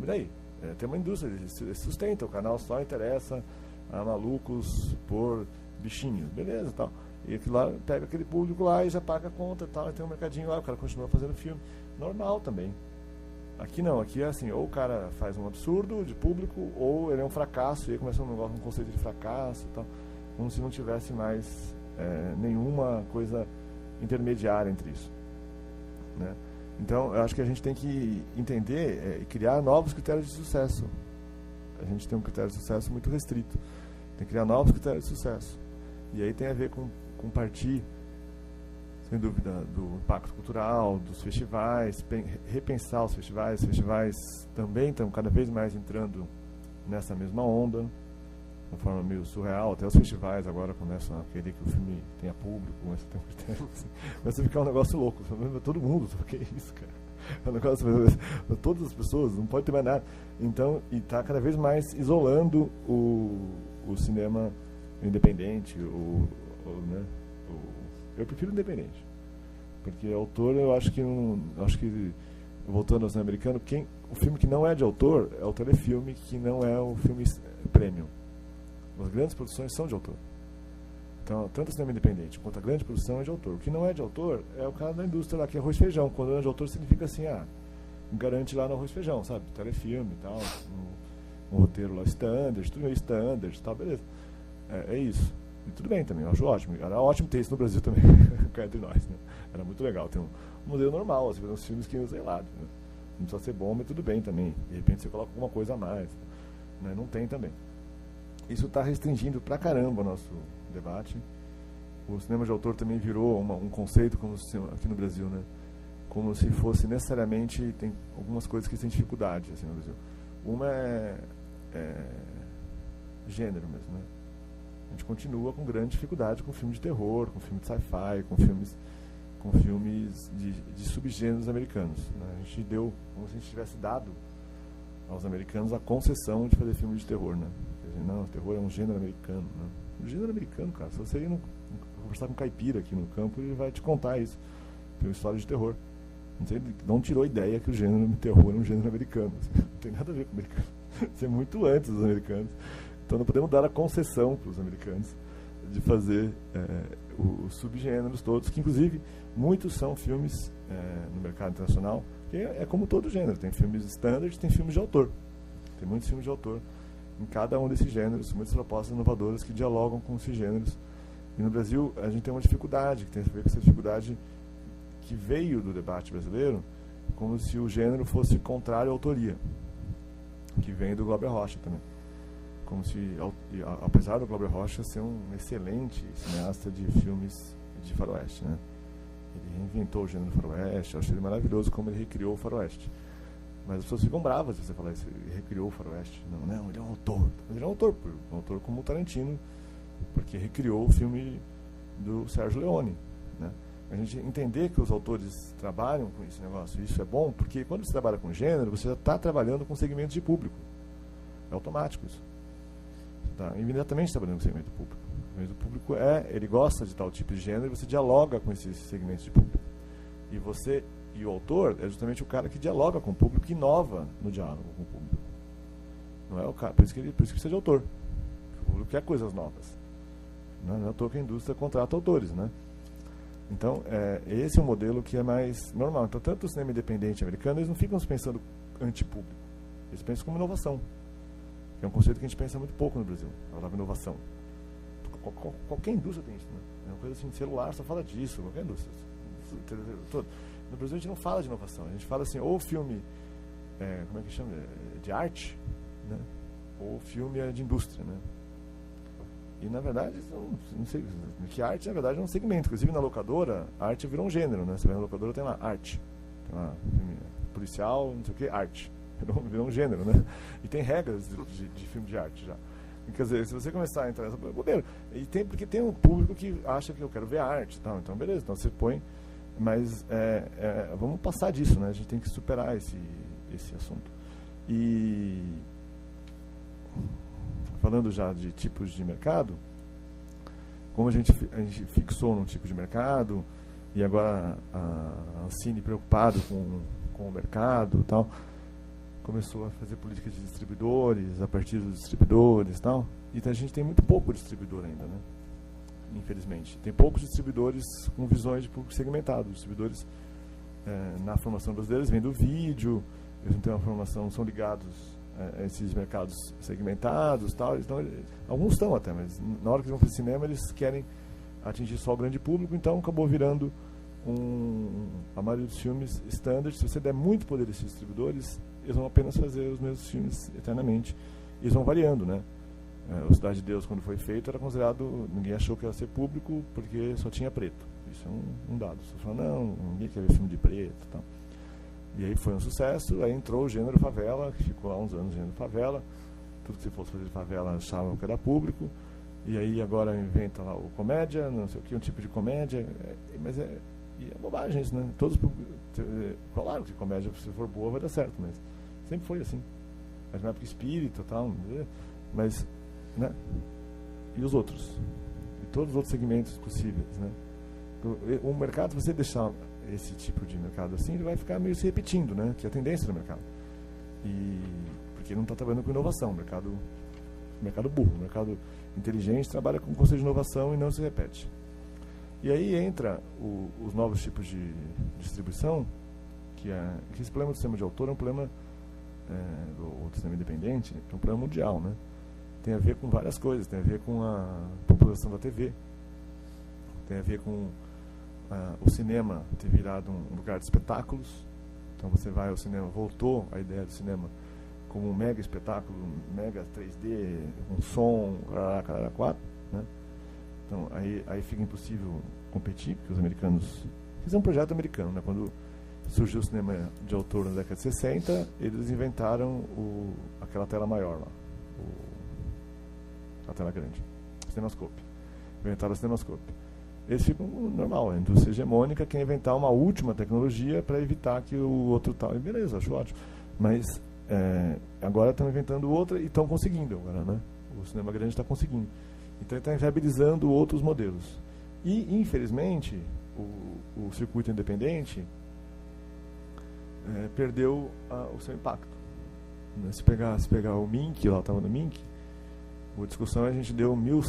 E daí? Tem uma indústria, ele sustenta. O canal só interessa a malucos por bichinhos. Beleza, tal. E aquilo lá pega aquele público lá e já paga a conta e tal. E tem um mercadinho lá, o cara continua fazendo filme. Normal também. Aqui não, aqui é assim, ou o cara faz um absurdo de público, ou ele é um fracasso, e aí começa um conceito de fracasso e tal, como se não tivesse mais nenhuma coisa intermediária entre isso, né? Então, eu acho que a gente tem que entender e criar novos critérios de sucesso. A gente tem um critério de sucesso muito restrito. Tem que criar novos critérios de sucesso. E aí tem a ver com partir, sem dúvida, do impacto cultural, dos festivais, repensar os festivais. Os festivais também estão cada vez mais entrando nessa mesma onda, de uma forma meio surreal. Até os festivais agora começam a querer que o filme tenha público, começa a ter um critério assim. Começa a ficar um negócio louco. Todo mundo, o que é isso, cara? É um negócio, todas as pessoas, não pode ter mais nada. Então, e está cada vez mais isolando o cinema independente, né? Eu prefiro independente, porque autor eu acho que voltando ao cinema americano, o filme que não é de autor é o telefilme, que não é o filme premium. As grandes produções são de autor. Então, tanto o cinema independente quanto a grande produção é de autor. O que não é de autor é o cara da indústria lá, que é arroz e feijão. Quando não é de autor, significa assim, garante lá no arroz e feijão, sabe? Telefilme e tal, um roteiro lá standard, tudo meio standard e tal, beleza. É isso. E tudo bem também, eu acho ótimo. Era ótimo ter isso no Brasil também, cá entre nós, né? Era muito legal ter um modelo normal, assim, uns filmes que, sei lá, né? Não precisa ser bom, mas tudo bem também. De repente você coloca alguma coisa a mais, né? Não tem também. Isso está restringindo pra caramba o nosso debate. O cinema de autor também virou um conceito como aqui no Brasil, né? Como se fosse necessariamente, tem algumas coisas que têm dificuldade assim, no Brasil. Uma é gênero mesmo, né? A gente continua com grande dificuldade com filme de terror, com filme de sci-fi, com filmes de subgêneros americanos, né? A gente deu, como se a gente tivesse dado aos americanos a concessão de fazer filme de terror, né? Não, o terror é um gênero americano, né? Um gênero americano, cara. Se você ir conversar com um caipira aqui no campo, ele vai te contar isso. Tem uma história de terror. Não tirou a ideia que o gênero de terror é um gênero americano. Não tem nada a ver com o americano. Isso é muito antes dos americanos. Então não podemos dar a concessão para os americanos de fazer os subgêneros todos, que inclusive muitos são filmes no mercado internacional, que é como todo gênero. Tem filmes standard, tem filmes de autor. Tem muitos filmes de autor em cada um desses gêneros, muitas propostas inovadoras que dialogam com esses gêneros. E no Brasil a gente tem uma dificuldade, que tem a ver com essa dificuldade que veio do debate brasileiro, como se o gênero fosse contrário à autoria, que vem do Glauber Rocha também. Como se, apesar do Glauber Rocha ser um excelente cineasta de filmes de faroeste, né? Ele reinventou o gênero faroeste. Eu acho ele maravilhoso como ele recriou o faroeste. Mas as pessoas ficam bravas se você falar isso. Ele recriou o faroeste. Não, ele é um autor. Mas ele é um autor como o Tarantino, porque recriou o filme do Sérgio Leone, né? A gente entender que os autores trabalham com esse negócio, isso é bom, porque quando você trabalha com gênero, você já está trabalhando com segmentos de público. É automático isso. Você está imediatamente trabalhando com segmento público. O segmento público ele gosta de tal tipo de gênero e você dialoga com esses segmentos de público. E você e o autor é justamente o cara que dialoga com o público, que inova no diálogo com o público. Não é o cara, por isso que precisa de autor. O público quer coisas novas. Não é à toa que a indústria contrata autores, né? Então, esse é um modelo que é mais normal. Então, tanto o cinema independente americano, eles não ficam pensando antipúblico. Eles pensam como inovação. Que é um conceito que a gente pensa muito pouco no Brasil. A palavra inovação. Qualquer indústria tem isso, né? É uma coisa assim, celular só fala disso, qualquer indústria. No Brasil a gente não fala de inovação. A gente fala assim, ou filme, como é que chama? De arte, né? Ou filme de indústria, né? E, na verdade, não sei, que arte, na verdade, é um segmento. Inclusive, na locadora, a arte virou um gênero, né? Você vai na locadora, tem lá arte. Tem lá filme policial, não sei o que, arte. Virou um gênero, né? E tem regras de filme de arte já. Quer dizer, se você começar a entrar nessa bobeira, porque tem um público que acha que eu quero ver arte, tal. Então, beleza, então você põe. Mas vamos passar disso, né? A gente tem que superar esse assunto. E falando já de tipos de mercado, como a gente fixou num tipo de mercado, e agora a Ancine, preocupado com o mercado e tal, começou a fazer políticas de distribuidores, a partir dos distribuidores e tal. Então a gente tem muito pouco distribuidor ainda, né? Infelizmente. Tem poucos distribuidores com visões de público segmentado. Os distribuidores, na formação brasileira, vêm do vídeo, eles não têm uma formação, são ligados esses mercados segmentados, tal. Então, alguns estão até, mas na hora que eles vão para o cinema eles querem atingir só o grande público, então acabou virando a maioria dos filmes standard. Se você der muito poder a esses distribuidores, eles vão apenas fazer os mesmos filmes eternamente. Eles vão variando, né? O Cidade de Deus, quando foi feito, era considerado, ninguém achou que ia ser público porque só tinha preto. Isso é um dado. Você fala, não, ninguém quer ver filme de preto, tal. E aí foi um sucesso, aí entrou o gênero favela, que ficou há uns anos o gênero favela. Tudo que se fosse fazer de favela achavam que era público. E aí agora inventa lá o comédia, não sei o que, um tipo de comédia. Mas é bobagem isso, né? Claro que comédia, se for boa, vai dar certo, mas sempre foi assim. Mas na época espírita e tal, mas, né? E os outros? E todos os outros segmentos possíveis, né? O mercado, se você deixar esse tipo de mercado assim, ele vai ficar meio se repetindo, né? Que é a tendência do mercado. Porque não está trabalhando com inovação. O mercado burro, o mercado inteligente trabalha com conceito de inovação e não se repete. E aí entra os novos tipos de distribuição, que esse problema do cinema de autor é um problema do cinema independente, é um problema mundial, né? Tem a ver com várias coisas, tem a ver com a população da TV, tem a ver com o cinema ter virado um lugar de espetáculos. Então você vai ao cinema, voltou a ideia do cinema como um mega espetáculo, mega 3D, um som, caralho, 4, né? Então aí fica impossível competir, porque os americanos fizeram um projeto americano, né? Quando surgiu o cinema de autor na década de 60, eles inventaram aquela tela maior lá, a tela grande, o cinemascope. Inventaram o cinemascope. Eles ficam normal, a indústria hegemônica quer inventar uma última tecnologia para evitar que o outro tal. E beleza, acho ótimo. Mas agora estão inventando outra e estão conseguindo agora, né? O cinema grande está conseguindo. Então ele está viabilizando outros modelos. E, infelizmente, o circuito independente perdeu o seu impacto. Se pegar o Mink, lá estava no Mink, a discussão a gente deu 1000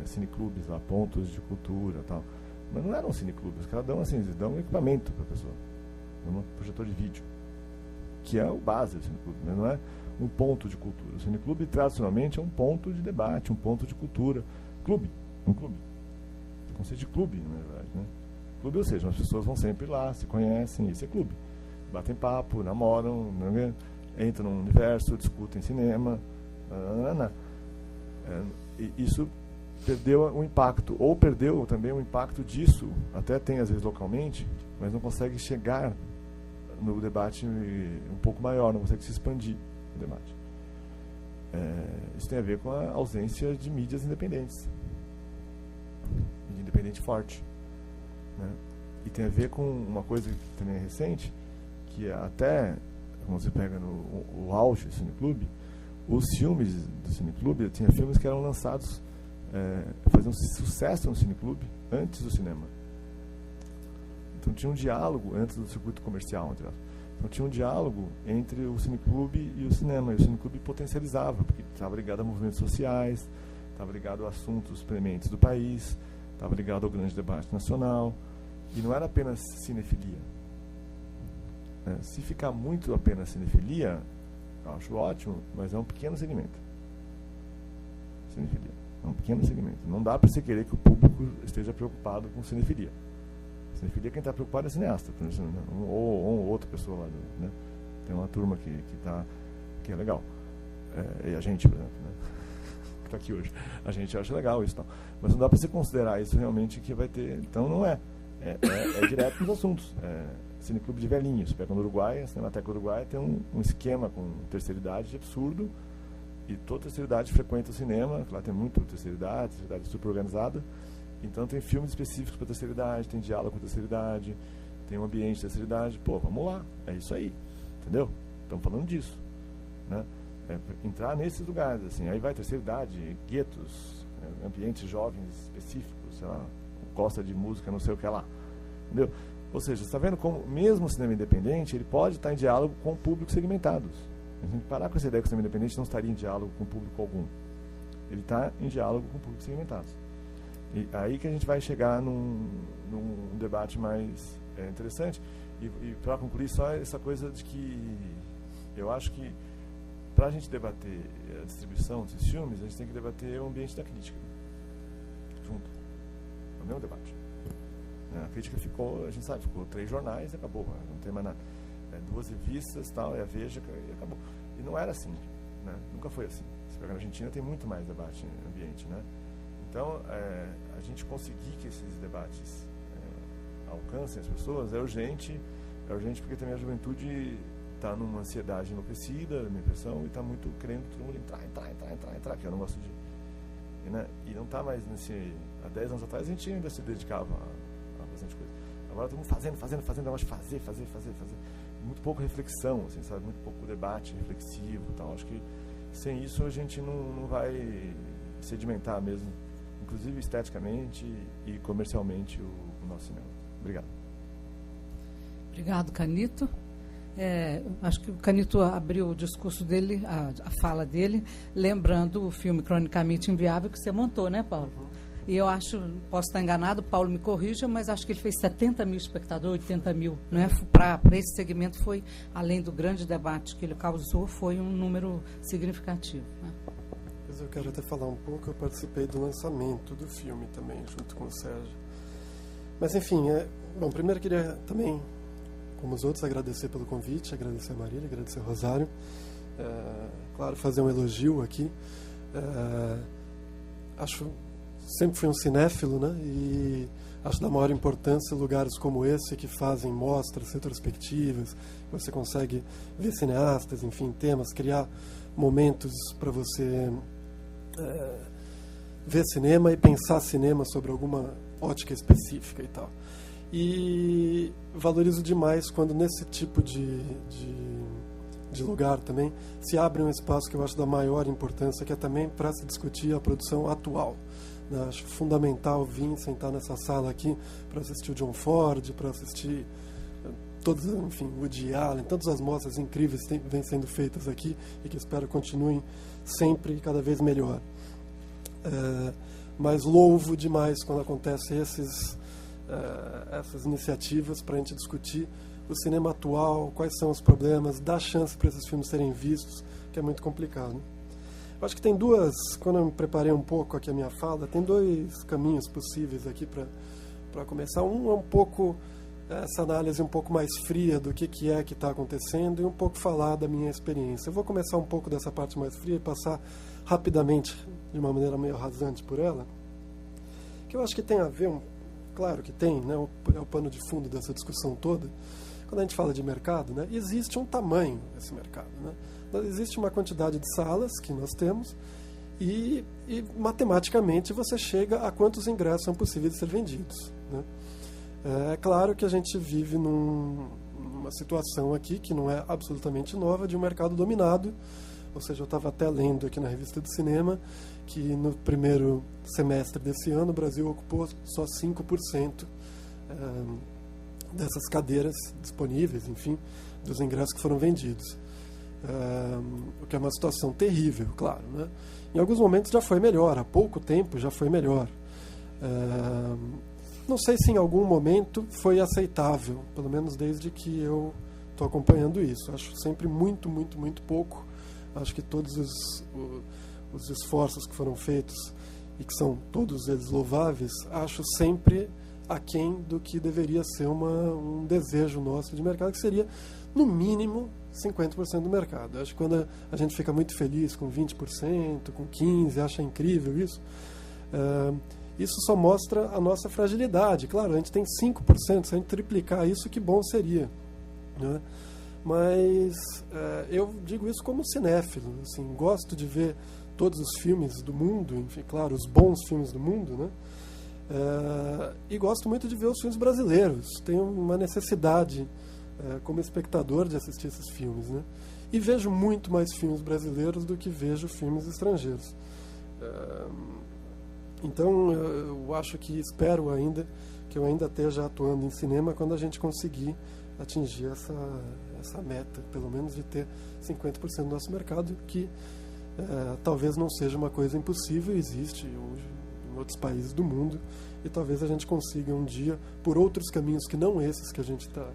cineclubes lá, pontos de cultura e tal. Mas não eram cineclubes, os caras dão assim, eles dão um equipamento para a pessoa. Um projetor de vídeo, que é o base do cineclube, né? Não é um ponto de cultura. O cineclube tradicionalmente é um ponto de debate, um ponto de cultura. Um clube. O conceito de clube, na verdade, né? Clube, ou seja, as pessoas vão sempre lá, se conhecem, isso é clube. Batem papo, namoram, entram no universo, discutem cinema. Isso perdeu o impacto, ou perdeu também o impacto disso, até tem às vezes localmente, mas não consegue chegar no debate um pouco maior, não consegue se expandir no debate. Isso tem a ver com a ausência de mídias independentes, de independente forte, né? E tem a ver com uma coisa que também é recente, que até, quando você pega o auge do Cineclube, os filmes do Cineclube, tinha filmes que eram lançados, faziam sucesso no Cineclube antes do cinema. Então tinha um diálogo antes do circuito comercial. Então tinha um diálogo entre o Cineclube e o cinema. E o Cineclube potencializava, porque estava ligado a movimentos sociais, estava ligado a assuntos prementes do país, estava ligado ao grande debate nacional. E não era apenas cinefilia. Se ficar muito apenas cinefilia, eu acho ótimo, mas é um pequeno segmento. Cinefilia. É um pequeno segmento. Não dá para você querer que o público esteja preocupado com cinefilia. Cinefilia, quem está preocupado é cineasta, ou outra pessoa lá. Né? Tem uma turma que é legal. E a gente, por exemplo, né? que está aqui hoje. A gente acha legal isso. Tal. Mas não dá para você considerar isso realmente que vai ter. Então não é. É direto nos assuntos. Cineclube de velhinhos. Pega no Uruguai, a Cinemateca Uruguai tem um esquema com terceira idade absurdo. E toda terceira idade frequenta o cinema. Lá tem muito terceira idade super organizada. Então tem filmes específicos para terceira idade, tem diálogo com terceira idade, tem um ambiente de terceira idade. Pô, vamos lá, é isso aí, entendeu? Estamos falando disso, né? Entrar nesses lugares, assim, aí vai terceira idade, guetos, ambientes jovens específicos, sei lá, gosta de música, não sei o que lá, entendeu? Ou seja, você está vendo como mesmo o cinema independente, ele pode estar em diálogo com públicos segmentados. A gente tem que parar com essa ideia que o cinema independente não estaria em diálogo com público algum. Ele está em diálogo com públicos segmentados. E aí que a gente vai chegar num debate mais interessante. E para concluir, só essa coisa de que eu acho que para a gente debater a distribuição desses filmes, a gente tem que debater o ambiente da crítica junto. É o mesmo debate. A crítica ficou 3 jornais e acabou, não tem mais nada. 2 revistas, tal, e a Veja e acabou. E não era assim, né? Nunca foi assim. Se pegar na Argentina, tem muito mais debate no ambiente, né? Então, a gente conseguir que esses debates alcancem as pessoas é urgente porque também a juventude está numa ansiedade enlouquecida, na minha impressão, e está muito querendo todo mundo entrar, que eu não gosto de... Né? E não está mais nesse... Há 10 anos atrás a gente ainda se dedicava a bastante coisa. Agora todo mundo fazendo, eu acho fazer. Muito pouco reflexão, assim, sabe? Muito pouco debate reflexivo e tal. Acho que sem isso a gente não vai sedimentar mesmo, inclusive esteticamente e comercialmente, o nosso cinema. Obrigado. Obrigado, Canito. Acho que o Canito abriu o discurso dele, a fala dele, lembrando o filme Cronicamente Inviável que você montou, né, Paulo? E eu acho, posso estar enganado, Paulo me corrija, mas acho que ele fez 70 mil espectadores, 80 mil. Né? Para esse segmento foi, além do grande debate que ele causou, foi um número significativo. Né? Mas eu quero até falar um pouco, eu participei do lançamento do filme também, junto com o Sérgio. Mas, enfim, bom, primeiro eu queria também, como os outros, agradecer pelo convite, agradecer a Marília, agradecer a Rosário. Claro, fazer um elogio aqui. Sempre fui um cinéfilo, né? E acho da maior importância lugares como esse que fazem mostras retrospectivas, você consegue ver cineastas, enfim, temas, criar momentos para você ver cinema e pensar cinema sobre alguma ótica específica e tal. E valorizo demais quando nesse tipo de lugar também se abre um espaço que eu acho da maior importância, que é também para se discutir a produção atual. Acho fundamental vir sentar nessa sala aqui para assistir o John Ford, para assistir todos, enfim, o Woody Allen, todas as mostras incríveis que vêm sendo feitas aqui e que espero continuem sempre e cada vez melhor. Mas louvo demais quando acontecem essas iniciativas para a gente discutir o cinema atual, quais são os problemas, dar chance para esses filmes serem vistos, que é muito complicado. Eu acho que tem quando eu me preparei um pouco aqui a minha fala, tem 2 caminhos possíveis aqui para começar. Um é um pouco essa análise um pouco mais fria do que está acontecendo e um pouco falar da minha experiência. Eu vou começar um pouco dessa parte mais fria e passar rapidamente, de uma maneira meio rasante por ela. que eu acho que tem a ver, claro que tem, né, é o pano de fundo dessa discussão toda. Quando a gente fala de mercado, né, existe um tamanho desse mercado, né? Existe uma quantidade de salas que nós temos e matematicamente você chega a quantos ingressos são possíveis de ser vendidos, né? É claro que a gente vive numa situação aqui que não é absolutamente nova, de um mercado dominado. Ou seja, eu estava até lendo aqui na revista do cinema que no primeiro semestre desse ano o Brasil ocupou só 5% dessas cadeiras disponíveis, enfim, dos ingressos que foram vendidos. O que é uma situação terrível, claro, né? Em alguns momentos já foi melhor, há pouco tempo já foi melhor. Não sei se em algum momento foi aceitável, pelo menos desde que eu estou acompanhando isso. Acho sempre muito, muito, muito pouco. Acho que todos os esforços que foram feitos, e que são todos eles louváveis, acho sempre aquém do que deveria ser um desejo nosso de mercado, que seria, no mínimo, 50% do mercado. Acho que quando a gente fica muito feliz com 20%, com 15%, acha incrível isso, isso só mostra a nossa fragilidade. Claro, a gente tem 5%, se a gente triplicar isso, que bom seria, né? Mas eu digo isso como cinéfilo, assim, gosto de ver todos os filmes do mundo, enfim, claro, os bons filmes do mundo, né? E gosto muito de ver os filmes brasileiros. Tenho uma necessidade, como espectador, de assistir esses filmes, né? E vejo muito mais filmes brasileiros do que vejo filmes estrangeiros. Então, eu acho que espero ainda que eu ainda esteja atuando em cinema quando a gente conseguir atingir essa meta, pelo menos de ter 50% do nosso mercado, que talvez não seja uma coisa impossível, existe hoje em outros países do mundo, e talvez a gente consiga um dia, por outros caminhos que não esses que a gente está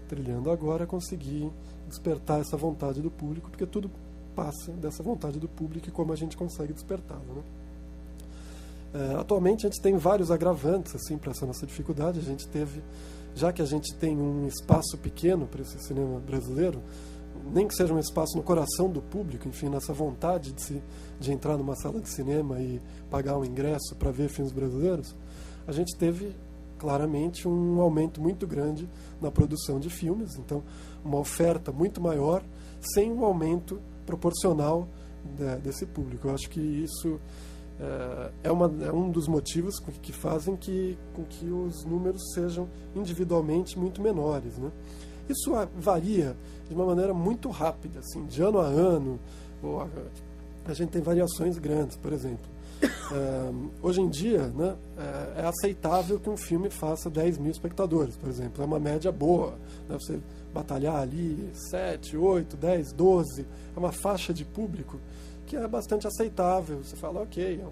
trilhando agora, conseguir despertar essa vontade do público, porque tudo passa dessa vontade do público e como a gente consegue despertá-la, né? Atualmente a gente tem vários agravantes assim, para essa nossa dificuldade. A gente teve, já que a gente tem um espaço pequeno para esse cinema brasileiro, nem que seja um espaço no coração do público, enfim, nessa vontade de entrar numa sala de cinema e pagar um ingresso para ver filmes brasileiros, a gente teve claramente um aumento muito grande na produção de filmes, então uma oferta muito maior, sem um aumento proporcional desse público. Eu acho que isso é um dos motivos que fazem com que os números sejam individualmente muito menores, né? Isso varia de uma maneira muito rápida, assim, de ano a ano. A gente tem variações grandes, por exemplo. Hoje em dia, né, é aceitável que um filme faça 10 mil espectadores, por exemplo. É uma média boa, né? Você batalhar ali 7, 8, 10, 12, é uma faixa de público que é bastante aceitável. Você fala, ok,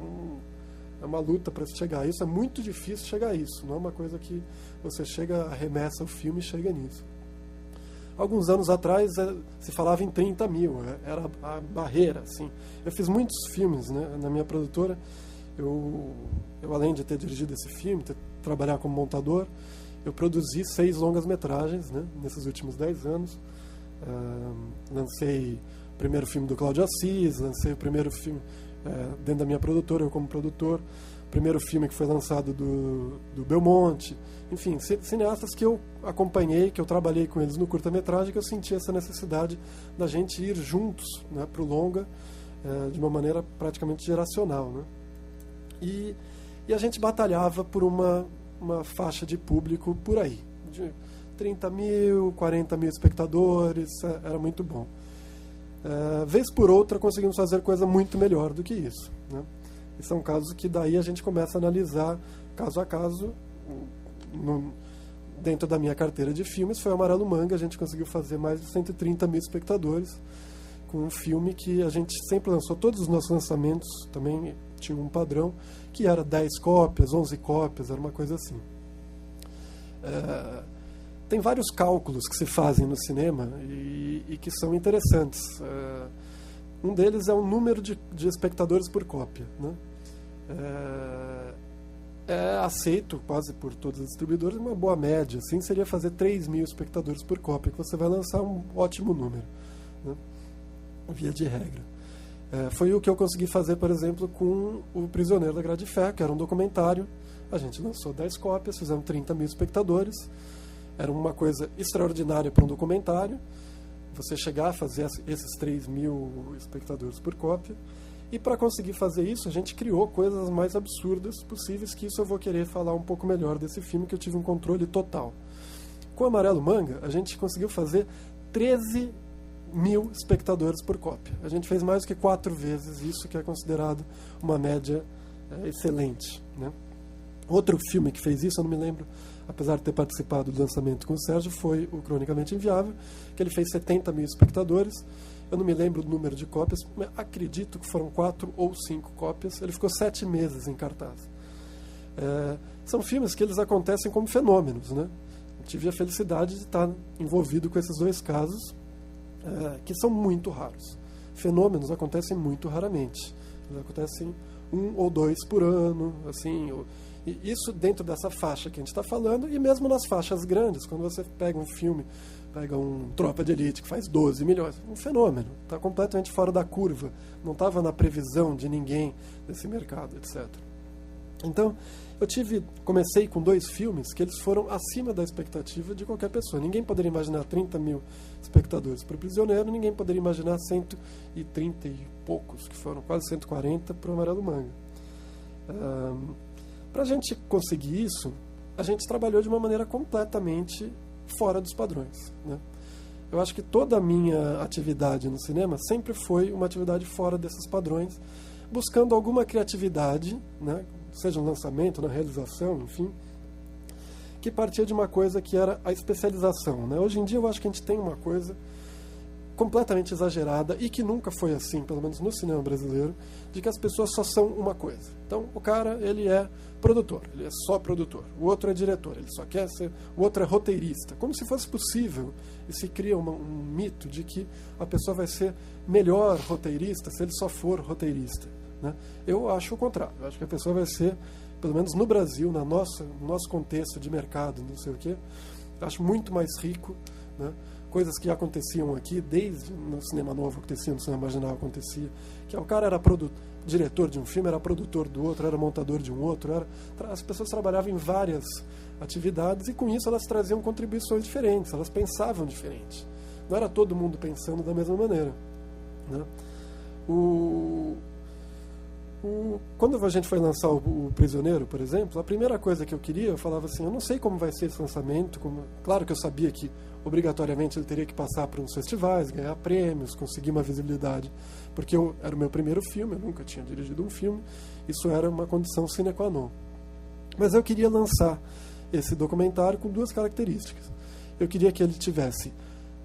é uma luta para se chegar a isso. É muito difícil chegar a isso. Não é uma coisa que você chega, arremessa o filme e chega nisso. Alguns anos atrás se falava em 30 mil, era a barreira, assim. Eu fiz muitos filmes, né, na minha produtora. Eu além de ter dirigido esse filme, trabalhar como montador, eu produzi 6 longas-metragens, né, nesses últimos 10 anos. Lancei o primeiro filme do Cláudio Assis, lancei o primeiro filme dentro da minha produtora, eu como produtor, o primeiro filme que foi lançado do Belmonte. Enfim, cineastas que eu acompanhei, que eu trabalhei com eles no curta-metragem, que eu senti essa necessidade da gente ir juntos, né, para o longa, de uma maneira praticamente geracional, né? E a gente batalhava por uma faixa de público por aí, de 30 mil, 40 mil espectadores, era muito bom. Vez por outra conseguimos fazer coisa muito melhor do que isso, né? E são casos que daí a gente começa a analisar caso a caso. Dentro da minha carteira de filmes foi o Amarelo Manga, a gente conseguiu fazer mais de 130 mil espectadores com um filme que a gente sempre lançou. Todos os nossos lançamentos também tinham um padrão que era 10 cópias, 11 cópias, era uma coisa assim. Tem vários cálculos que se fazem no cinema e que são interessantes. Um deles é o número de espectadores por cópia, né? É aceito quase por todos os distribuidores, uma boa média, assim, seria fazer 3 mil espectadores por cópia, que você vai lançar um ótimo número, né? Via de regra. Foi o que eu consegui fazer, por exemplo, com O Prisioneiro da Grade de Ferro, que era um documentário A gente lançou 10 cópias, fizemos 30 mil espectadores. Era uma coisa extraordinária para um documentário. Você chegar a fazer esses 3 mil espectadores por cópia. E para conseguir fazer isso, a gente criou coisas mais absurdas possíveis, que isso eu vou querer falar um pouco melhor desse filme, que eu tive um controle total. Com o Amarelo Manga, a gente conseguiu fazer 13 mil espectadores por cópia. A gente fez mais do que 4 vezes isso, que é considerado uma média excelente, né? Outro filme que fez isso, eu não me lembro, apesar de ter participado do lançamento com o Sérgio, foi o Cronicamente Inviável, que ele fez 70 mil espectadores. Eu não me lembro do número de cópias, mas acredito que foram 4 ou 5 cópias. Ele ficou 7 meses em cartaz. São filmes que eles acontecem como fenômenos, né? Eu tive a felicidade de estar envolvido com esses 2 casos, que são muito raros. Fenômenos acontecem muito raramente. Eles acontecem 1 ou 2 por ano, assim. E isso dentro dessa faixa que a gente está falando, e mesmo nas faixas grandes, quando você pega um filme, pega um Tropa de Elite que faz 12 milhões, um fenômeno, está completamente fora da curva, não estava na previsão de ninguém desse mercado, etc. Então, comecei com 2 filmes que eles foram acima da expectativa de qualquer pessoa. Ninguém poderia imaginar 30 mil espectadores para o Prisioneiro, ninguém poderia imaginar 130 e poucos, que foram quase 140 para o Amarelo Manga. Para a gente conseguir isso, a gente trabalhou de uma maneira completamente fora dos padrões, né? Eu acho que toda a minha atividade no cinema sempre foi uma atividade fora desses padrões, buscando alguma criatividade, né? Seja no lançamento, na realização, enfim, que partia de uma coisa que era a especialização, né? Hoje em dia eu acho que a gente tem uma coisa completamente exagerada, e que nunca foi assim, pelo menos no cinema brasileiro, de que as pessoas só são uma coisa. Então, o cara, ele é produtor, ele é só produtor. O outro é diretor, ele só quer ser... O outro é roteirista. Como se fosse possível, e se cria um mito de que a pessoa vai ser melhor roteirista se ele só for roteirista, né? Eu acho o contrário. Eu acho que a pessoa vai ser, pelo menos no Brasil, no nosso contexto de mercado, não sei o quê, acho muito mais rico, né? Coisas que aconteciam aqui, desde no cinema novo acontecia, no cinema marginal acontecia, que o cara era diretor de um filme, era produtor do outro, era montador de um outro, as pessoas trabalhavam em várias atividades, e com isso elas traziam contribuições diferentes, elas pensavam diferente. Não era todo mundo pensando da mesma maneira, né? Quando a gente foi lançar o Prisioneiro, por exemplo, a primeira coisa que eu falava assim, eu não sei como vai ser esse lançamento, claro que eu sabia que obrigatoriamente ele teria que passar por uns festivais, ganhar prêmios, conseguir uma visibilidade, porque era o meu primeiro filme, eu nunca tinha dirigido um filme, isso era uma condição sine qua non. Mas eu queria lançar esse documentário com 2 características. Eu queria que ele tivesse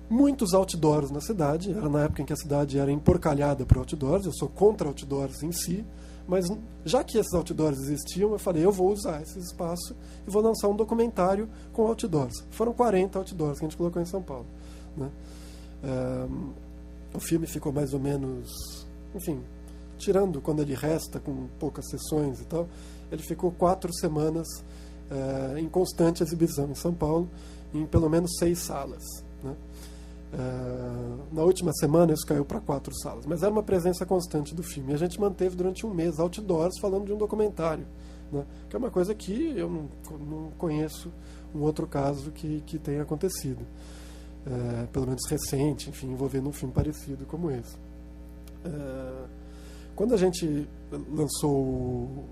muitos outdoors na cidade, era na época em que a cidade era emporcalhada por outdoors, eu sou contra outdoors em si, mas já que esses outdoors existiam, eu falei, eu vou usar esse espaço e vou lançar um documentário com outdoors. Foram 40 outdoors que a gente colocou em São Paulo, né? O filme ficou mais ou menos, enfim, tirando quando ele resta com poucas sessões e tal, ele ficou 4 semanas em constante exibição em São Paulo, em pelo menos 6 salas, né? Na última semana isso caiu para 4 salas, mas era uma presença constante do filme, e a gente manteve durante um mês outdoors falando de um documentário, né? Que é uma coisa que eu não conheço um outro caso que tenha acontecido, pelo menos recente, enfim, envolvendo um filme parecido como esse. Quando a gente lançou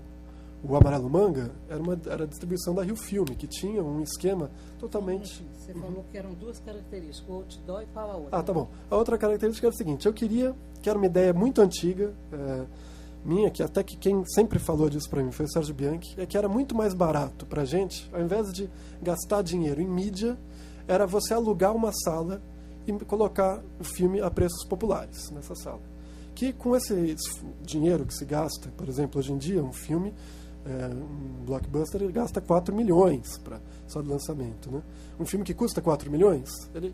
o Amarelo Manga, era a distribuição da Rio Filme, que tinha um esquema totalmente... Você falou que eram 2 características, o outdoor e qual a outra? Ah, tá bom. A outra característica era a seguinte, que era uma ideia muito antiga, minha, que até que quem sempre falou disso para mim foi o Sérgio Bianchi, é que era muito mais barato para a gente, ao invés de gastar dinheiro em mídia, era você alugar uma sala e colocar o filme a preços populares nessa sala. Que com esse dinheiro que se gasta, por exemplo, hoje em dia, um filme, um blockbuster, ele gasta 4 milhões só de lançamento, né? Um filme que custa 4 milhões, ele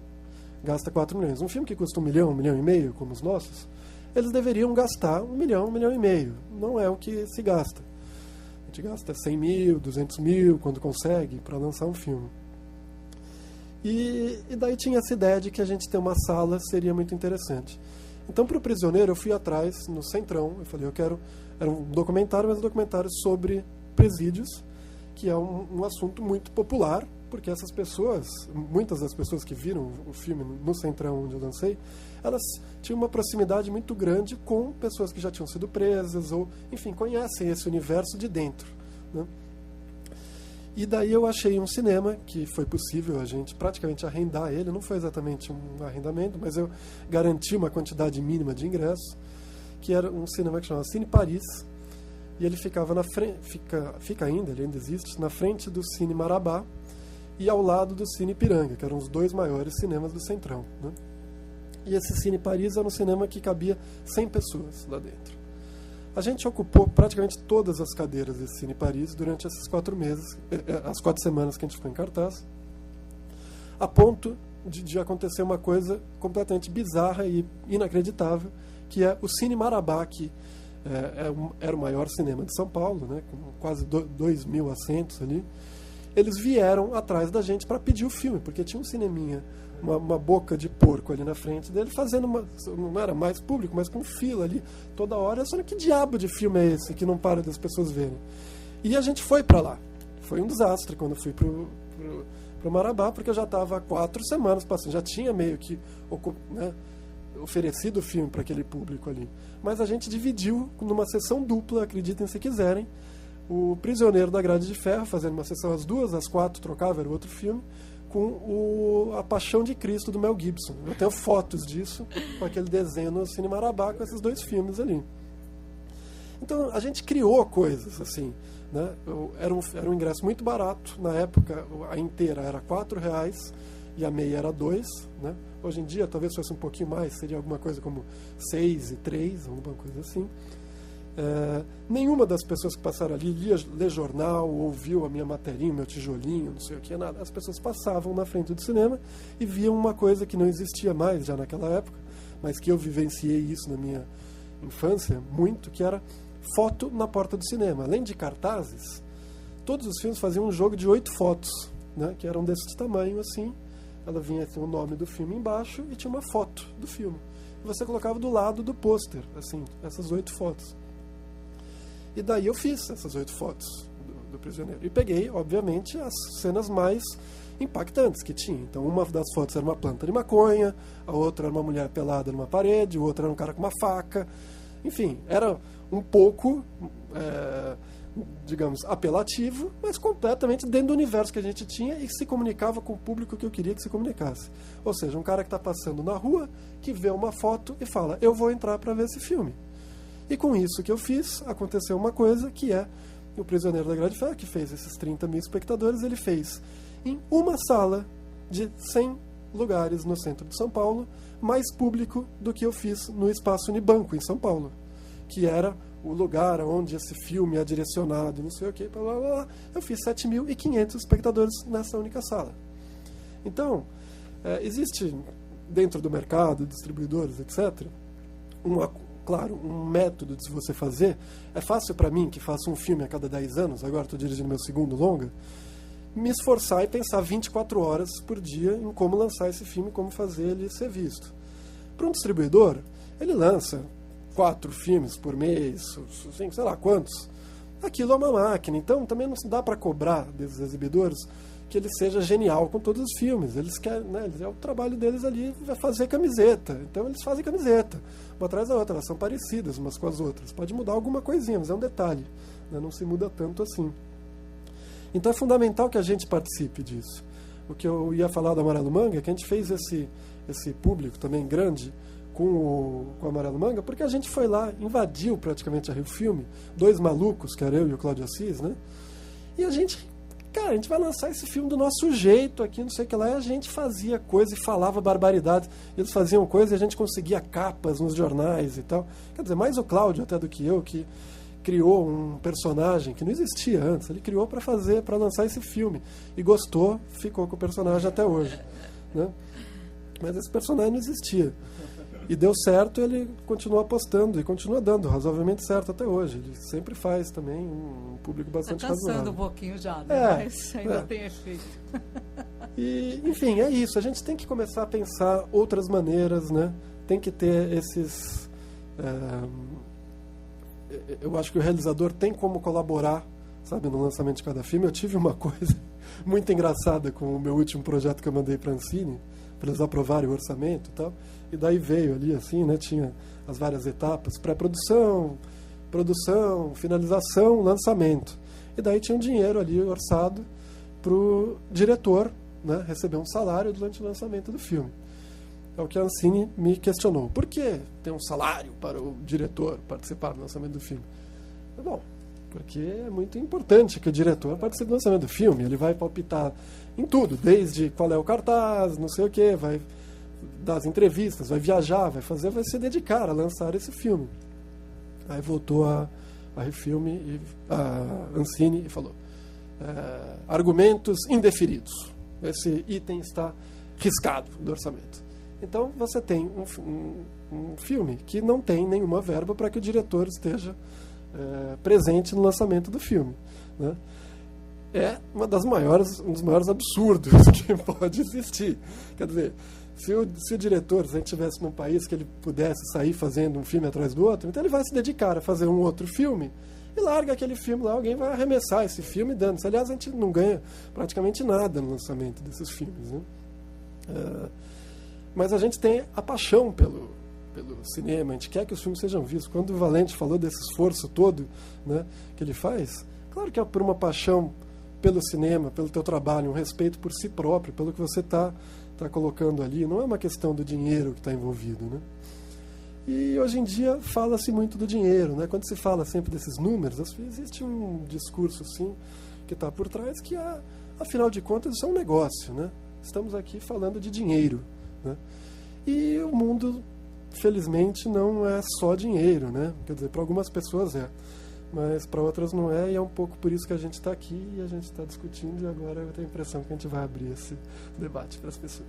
gasta 4 milhões. Um filme que custa 1 milhão, 1,5 milhão, como os nossos, eles deveriam gastar 1 milhão, 1,5 milhão. Não é o que se gasta. A gente gasta 100 mil, 200 mil, quando consegue, para lançar um filme. E daí tinha essa ideia de que a gente ter uma sala seria muito interessante. Então, para o Prisioneiro, eu fui atrás, no Centrão, eu falei, era um documentário, mas um documentário sobre presídios, que é um assunto muito popular, porque essas pessoas, muitas das pessoas que viram o filme no Centrão onde eu lancei, elas tinham uma proximidade muito grande com pessoas que já tinham sido presas, ou, enfim, conhecem esse universo de dentro, né? E daí eu achei um cinema que foi possível a gente praticamente arrendar ele, não foi exatamente um arrendamento, mas eu garanti uma quantidade mínima de ingressos, que era um cinema que chamava Cine Paris, e ele ficava na frente, fica ainda, ele ainda existe, na frente do Cine Marabá e ao lado do Cine Ipiranga, que eram os dois maiores cinemas do Centrão, né? E esse Cine Paris era um cinema que cabia 100 pessoas lá dentro. A gente ocupou praticamente todas as cadeiras desse Cine Paris durante esses 4 meses, as 4 semanas que a gente ficou em cartaz, a ponto de acontecer uma coisa completamente bizarra e inacreditável, que é o Cine Marabá, que era o maior cinema de São Paulo, né, com quase 2.000 assentos ali. Eles vieram atrás da gente para pedir o filme, porque tinha um cineminha, uma boca de porco ali na frente dele, fazendo não era mais público, mas com fila ali toda hora. Só que diabo de filme é esse que não para das pessoas verem? E a gente foi para lá. Foi um desastre quando eu fui pro Marabá, porque eu já estava há 4 semanas passando, já tinha meio que, né, oferecido o filme para aquele público ali. Mas a gente dividiu numa sessão dupla, acreditem se quiserem, o Prisioneiro da Grade de Ferro, fazendo uma sessão às 2, às 4 trocava, era outro filme, com A Paixão de Cristo, do Mel Gibson. Eu tenho fotos disso, com aquele desenho no Cine Marabá, com esses 2 filmes ali. Então, a gente criou coisas, assim, né? Era um ingresso muito barato. Na época, a inteira era R$4 e a meia era 2, né? Hoje em dia, talvez fosse um pouquinho mais, seria alguma coisa como 6 e 3, alguma coisa assim. Nenhuma das pessoas que passaram ali lê jornal, ouviu a minha materinha, meu tijolinho, não sei o que, nada. As pessoas passavam na frente do cinema e viam uma coisa que não existia mais já naquela época, mas que eu vivenciei isso na minha infância muito, que era foto na porta do cinema. Além de cartazes, todos os filmes faziam um jogo de 8 fotos, né, que eram desse tamanho assim. Ela vinha com o nome do filme embaixo e tinha uma foto do filme. E você colocava do lado do pôster, assim, essas 8 fotos. E daí eu fiz essas 8 fotos do Prisioneiro. E peguei, obviamente, as cenas mais impactantes que tinha. Então, uma das fotos era uma planta de maconha, a outra era uma mulher pelada numa parede, o outro era um cara com uma faca. Enfim, era um pouco, digamos, apelativo, mas completamente dentro do universo que a gente tinha e se comunicava com o público que eu queria que se comunicasse. Ou seja, um cara que está passando na rua, que vê uma foto e fala, eu vou entrar para ver esse filme. E com isso que eu fiz, aconteceu uma coisa que é o Prisioneiro da Grade de Ferro, que fez esses 30 mil espectadores, ele fez em uma sala de 100 lugares no centro de São Paulo, mais público do que eu fiz no Espaço Unibanco, em São Paulo, que era o lugar onde esse filme é direcionado, não sei o que, blá, blá, blá. Eu fiz 7.500 espectadores nessa única sala. Então, existe dentro do mercado, distribuidores, etc., claro, um método de você fazer. É fácil para mim, que faço um filme a cada 10 anos, agora estou dirigindo meu segundo longa, me esforçar e pensar 24 horas por dia em como lançar esse filme, como fazer ele ser visto. Para um distribuidor, ele lança 4 filmes por mês, sei lá quantos. Aquilo é uma máquina, então também não dá para cobrar desses exibidores que ele seja genial com todos os filmes. Eles querem, né, o trabalho deles ali é fazer camiseta. Então eles fazem camiseta, uma atrás da outra, elas são parecidas umas com as outras. Pode mudar alguma coisinha, mas é um detalhe, né, não se muda tanto assim. Então é fundamental que a gente participe disso. O que eu ia falar do Amarelo Manga é que a gente fez esse público também grande com o Amarelo Manga, porque a gente foi lá, invadiu praticamente a Rio Filme, 2 malucos, que era eu e o Cláudio Assis, né? E a gente vai lançar esse filme do nosso jeito aqui, não sei o que lá, e a gente fazia coisa e falava barbaridades. Eles faziam coisa e a gente conseguia capas nos jornais e tal. Quer dizer, mais o Cláudio até do que eu, que criou um personagem que não existia antes. Ele criou para lançar esse filme. E gostou, ficou com o personagem até hoje, né? Mas esse personagem não existia. E deu certo, ele continua apostando e continua dando razoavelmente certo até hoje. Ele sempre faz também um público bastante razoável. Está cansando um pouquinho já, né? Mas ainda tem efeito. E, enfim, é isso. A gente tem que começar a pensar outras maneiras, né? Tem que ter esses... eu acho que o realizador tem como colaborar sabe, no lançamento de cada filme. Eu tive uma coisa muito engraçada com o meu último projeto que eu mandei para a Ancine, para eles aprovarem o orçamento e tal. E daí veio ali, assim, né, tinha as várias etapas, pré-produção, produção, finalização, lançamento. E daí tinha um dinheiro ali orçado para o diretor, né, receber um salário durante o lançamento do filme. É o que a Ancine me questionou. Por que tem um salário para o diretor participar do lançamento do filme? Bom, porque é muito importante que o diretor participe do lançamento do filme. Ele vai palpitar em tudo, desde qual é o cartaz, não sei o quê, vai dar as entrevistas, vai viajar, vai se dedicar a lançar esse filme. Aí voltou a Refilme, a Ancine, e falou: argumentos indeferidos. Esse item está riscado do orçamento. Então você tem um filme que não tem nenhuma verba para que o diretor esteja presente no lançamento do filme, né? É um dos maiores absurdos que pode existir. Quer dizer, se o diretor, se a gente estivesse num país que ele pudesse sair fazendo um filme atrás do outro, então ele vai se dedicar a fazer um outro filme e larga aquele filme lá, alguém vai arremessar esse filme dando-se. Aliás, a gente não ganha praticamente nada no lançamento desses filmes, né? Mas a gente tem a paixão pelo cinema, a gente quer que os filmes sejam vistos. Quando o Valente falou desse esforço todo, né, que ele faz, claro que é por uma paixão pelo cinema, pelo teu trabalho, um respeito por si próprio, pelo que você está colocando ali. Não é uma questão do dinheiro que está envolvido, né? E hoje em dia fala-se muito do dinheiro, né? Quando se fala sempre desses números, existe um discurso sim que está por trás que, afinal de contas, isso é um negócio, né? Estamos aqui falando de dinheiro, né? E o mundo, felizmente, não é só dinheiro, né? Quer dizer, para algumas pessoas é, mas para outras não é, e é um pouco por isso que a gente está aqui e a gente está discutindo, e agora eu tenho a impressão que a gente vai abrir esse debate para as pessoas.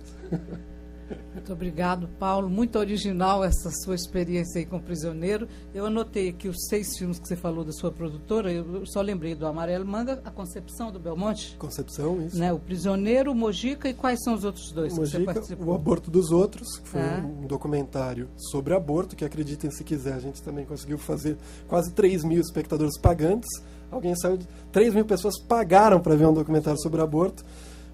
Muito obrigado, Paulo. Muito original essa sua experiência aí com o Prisioneiro. Eu anotei aqui os 6 filmes que você falou da sua produtora. Eu só lembrei do Amarelo Manga, A Concepção, do Belmonte. Concepção, isso. Né? O Prisioneiro, o Mojica, e quais são os outros dois que você participou? O Aborto dos Outros, que foi um documentário sobre aborto, que, acreditem se quiser, a gente também conseguiu fazer quase 3 mil espectadores pagantes. Alguém saiu de 3 mil pessoas pagaram para ver um documentário sobre aborto,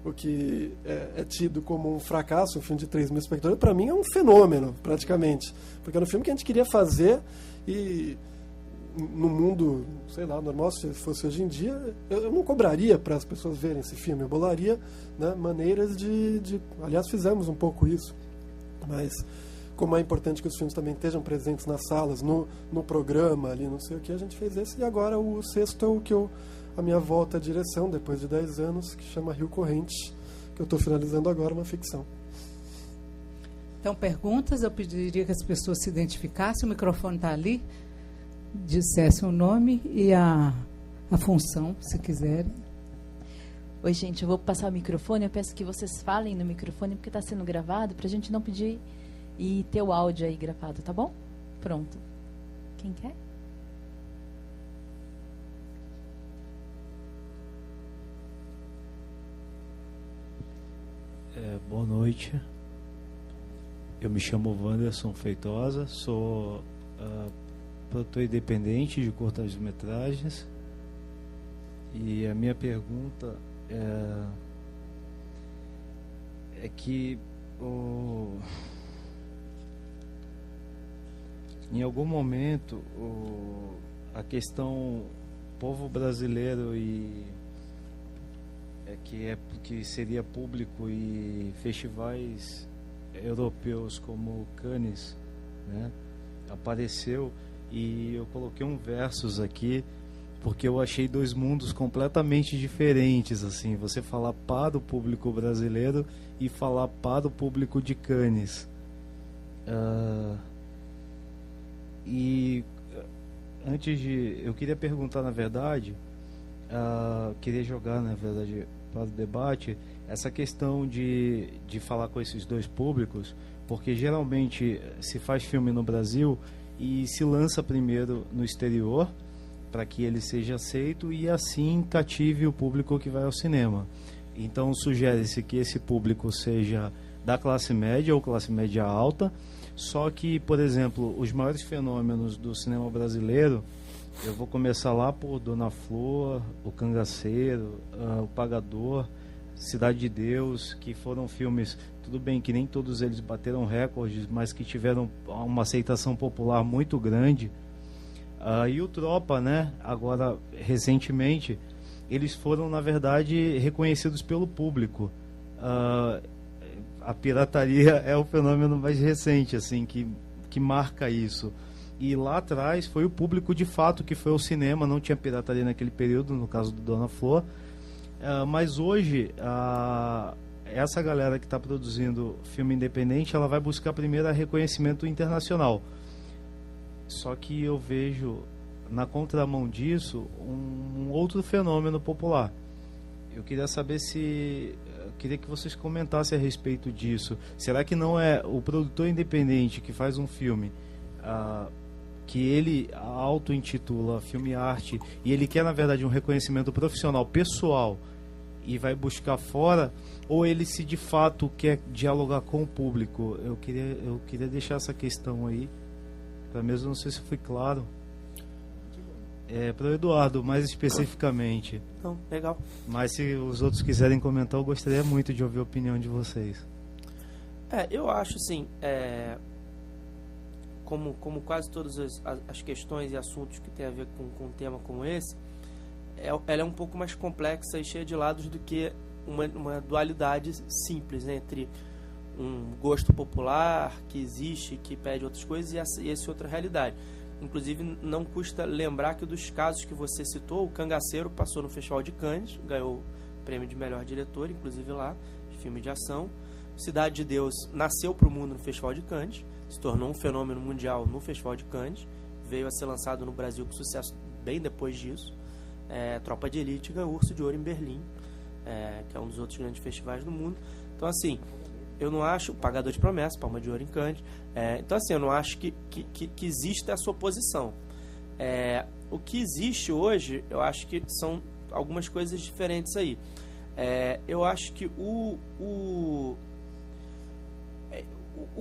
o que é tido como um fracasso, um filme de 3 mil espectadores. Para mim é um fenômeno, praticamente, porque era um filme que a gente queria fazer e no mundo, sei lá, normal, se fosse hoje em dia, eu não cobraria para as pessoas verem esse filme, eu bolaria, né, maneiras de... Aliás, fizemos um pouco isso, mas como é importante que os filmes também estejam presentes nas salas, no programa ali, não sei o que, a gente fez esse, e agora o 6º é o que a minha volta à direção, depois de 10 anos, que chama Rio Corrente, que eu estou finalizando agora, uma ficção. Então, perguntas, eu pediria que as pessoas se identificassem, o microfone está ali, dissessem o nome e a função, se quiserem. Oi, gente, eu vou passar o microfone, eu peço que vocês falem no microfone, porque está sendo gravado, para a gente não pedir e ter o áudio aí gravado, tá bom? Pronto. Quem quer? Boa noite, eu me chamo Wanderson Feitosa, sou produtor independente de curtas-metragens, e a minha pergunta é que em algum momento a questão povo brasileiro e que seria público e festivais europeus como Cannes, né, apareceu, e eu coloquei um versus aqui porque eu achei 2 mundos completamente diferentes, assim, você falar para o público brasileiro e falar para o público de Cannes. E antes eu queria perguntar, na verdade, queria jogar, na verdade, para o debate, essa questão de falar com esses 2 públicos, porque geralmente se faz filme no Brasil e se lança primeiro no exterior, para que ele seja aceito e assim cative o público que vai ao cinema. Então sugere-se que esse público seja da classe média ou classe média alta, só que, por exemplo, os maiores fenômenos do cinema brasileiro Eu vou começar lá por Dona Flor, O Cangaceiro, O Pagador, Cidade de Deus, que foram filmes, tudo bem que nem todos eles bateram recordes, mas que tiveram uma aceitação popular muito grande. E o Tropa, né? Agora, recentemente, eles foram, na verdade, reconhecidos pelo público. A pirataria é o fenômeno mais recente, assim, que marca isso. E lá atrás foi o público de fato que foi ao cinema, não tinha pirataria naquele período, no caso do Dona Flor. Mas hoje, essa galera que está produzindo filme independente, ela vai buscar primeiro reconhecimento internacional. Só que eu vejo, na contramão disso, um outro fenômeno popular. Eu queria saber queria que vocês comentassem a respeito disso. Será que não é o produtor independente que faz um filme, que ele auto-intitula filme arte, e ele quer, na verdade, um reconhecimento profissional, pessoal, e vai buscar fora, ou ele se de fato quer dialogar com o público? Eu queria deixar essa questão aí, para mesmo, não sei se foi claro. Para o Eduardo, mais especificamente. Não, legal. Mas se os outros quiserem comentar, eu gostaria muito de ouvir a opinião de vocês. Eu acho assim, como quase todas as questões e assuntos que tem a ver com um tema como esse, ela é um pouco mais complexa e cheia de lados do que uma dualidade simples, né, entre um gosto popular que existe, que pede outras coisas, e essa outra realidade. Inclusive, não custa lembrar que dos casos que você citou, o Cangaceiro passou no Festival de Cannes, ganhou o prêmio de melhor diretor, inclusive lá, de filme de ação. Cidade de Deus nasceu para o mundo no Festival de Cannes, se tornou um fenômeno mundial no Festival de Cannes, veio a ser lançado no Brasil com sucesso bem depois disso. Tropa de Elite ganhou Urso de Ouro em Berlim, que é um dos outros grandes festivais do mundo. Então, assim, eu não acho, Pagador de Promessa, Palma de Ouro em Cannes, então assim, eu não acho que exista essa oposição. O que existe hoje, eu acho que são algumas coisas diferentes aí. Eu acho que o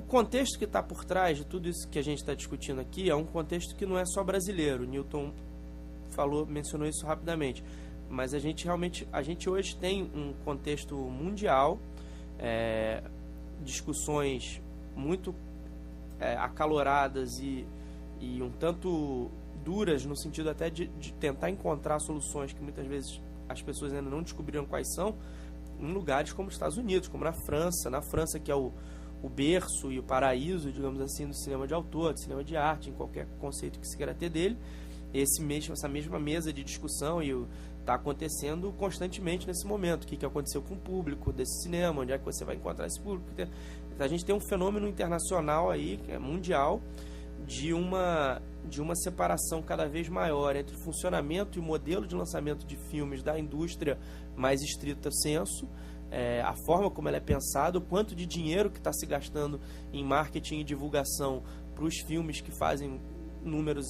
contexto que está por trás de tudo isso que a gente está discutindo aqui é um contexto que não é só brasileiro. Newton mencionou isso rapidamente, mas a gente hoje tem um contexto mundial, discussões muito acaloradas e um tanto duras, no sentido até de tentar encontrar soluções que muitas vezes as pessoas ainda não descobriram quais são, em lugares como os Estados Unidos, como na França que é o berço e o paraíso, digamos assim, do cinema de autor, do cinema de arte, em qualquer conceito que se queira ter dele. Essa mesma mesa de discussão está acontecendo constantemente nesse momento. O que aconteceu com o público desse cinema, onde é que você vai encontrar esse público? A gente tem um fenômeno internacional aí, que é mundial, de uma separação cada vez maior entre o funcionamento e o modelo de lançamento de filmes da indústria mais estrita sensu, a forma como ela é pensada, o quanto de dinheiro que está se gastando em marketing e divulgação para os filmes que fazem números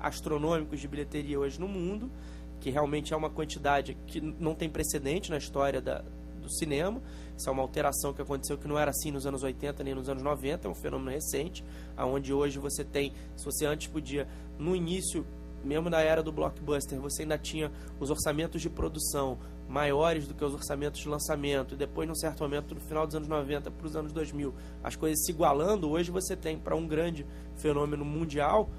astronômicos de bilheteria hoje no mundo, que realmente é uma quantidade que não tem precedente na história do cinema. Isso é uma alteração que aconteceu, que não era assim nos anos 80 nem nos anos 90, é um fenômeno recente, onde hoje você tem, se você antes podia, no início, mesmo da era do blockbuster, você ainda tinha os orçamentos de produção maiores do que os orçamentos de lançamento, e depois, num certo momento, no final dos anos 90 para os anos 2000, as coisas se igualando. Hoje você tem, para um grande fenômeno mundial,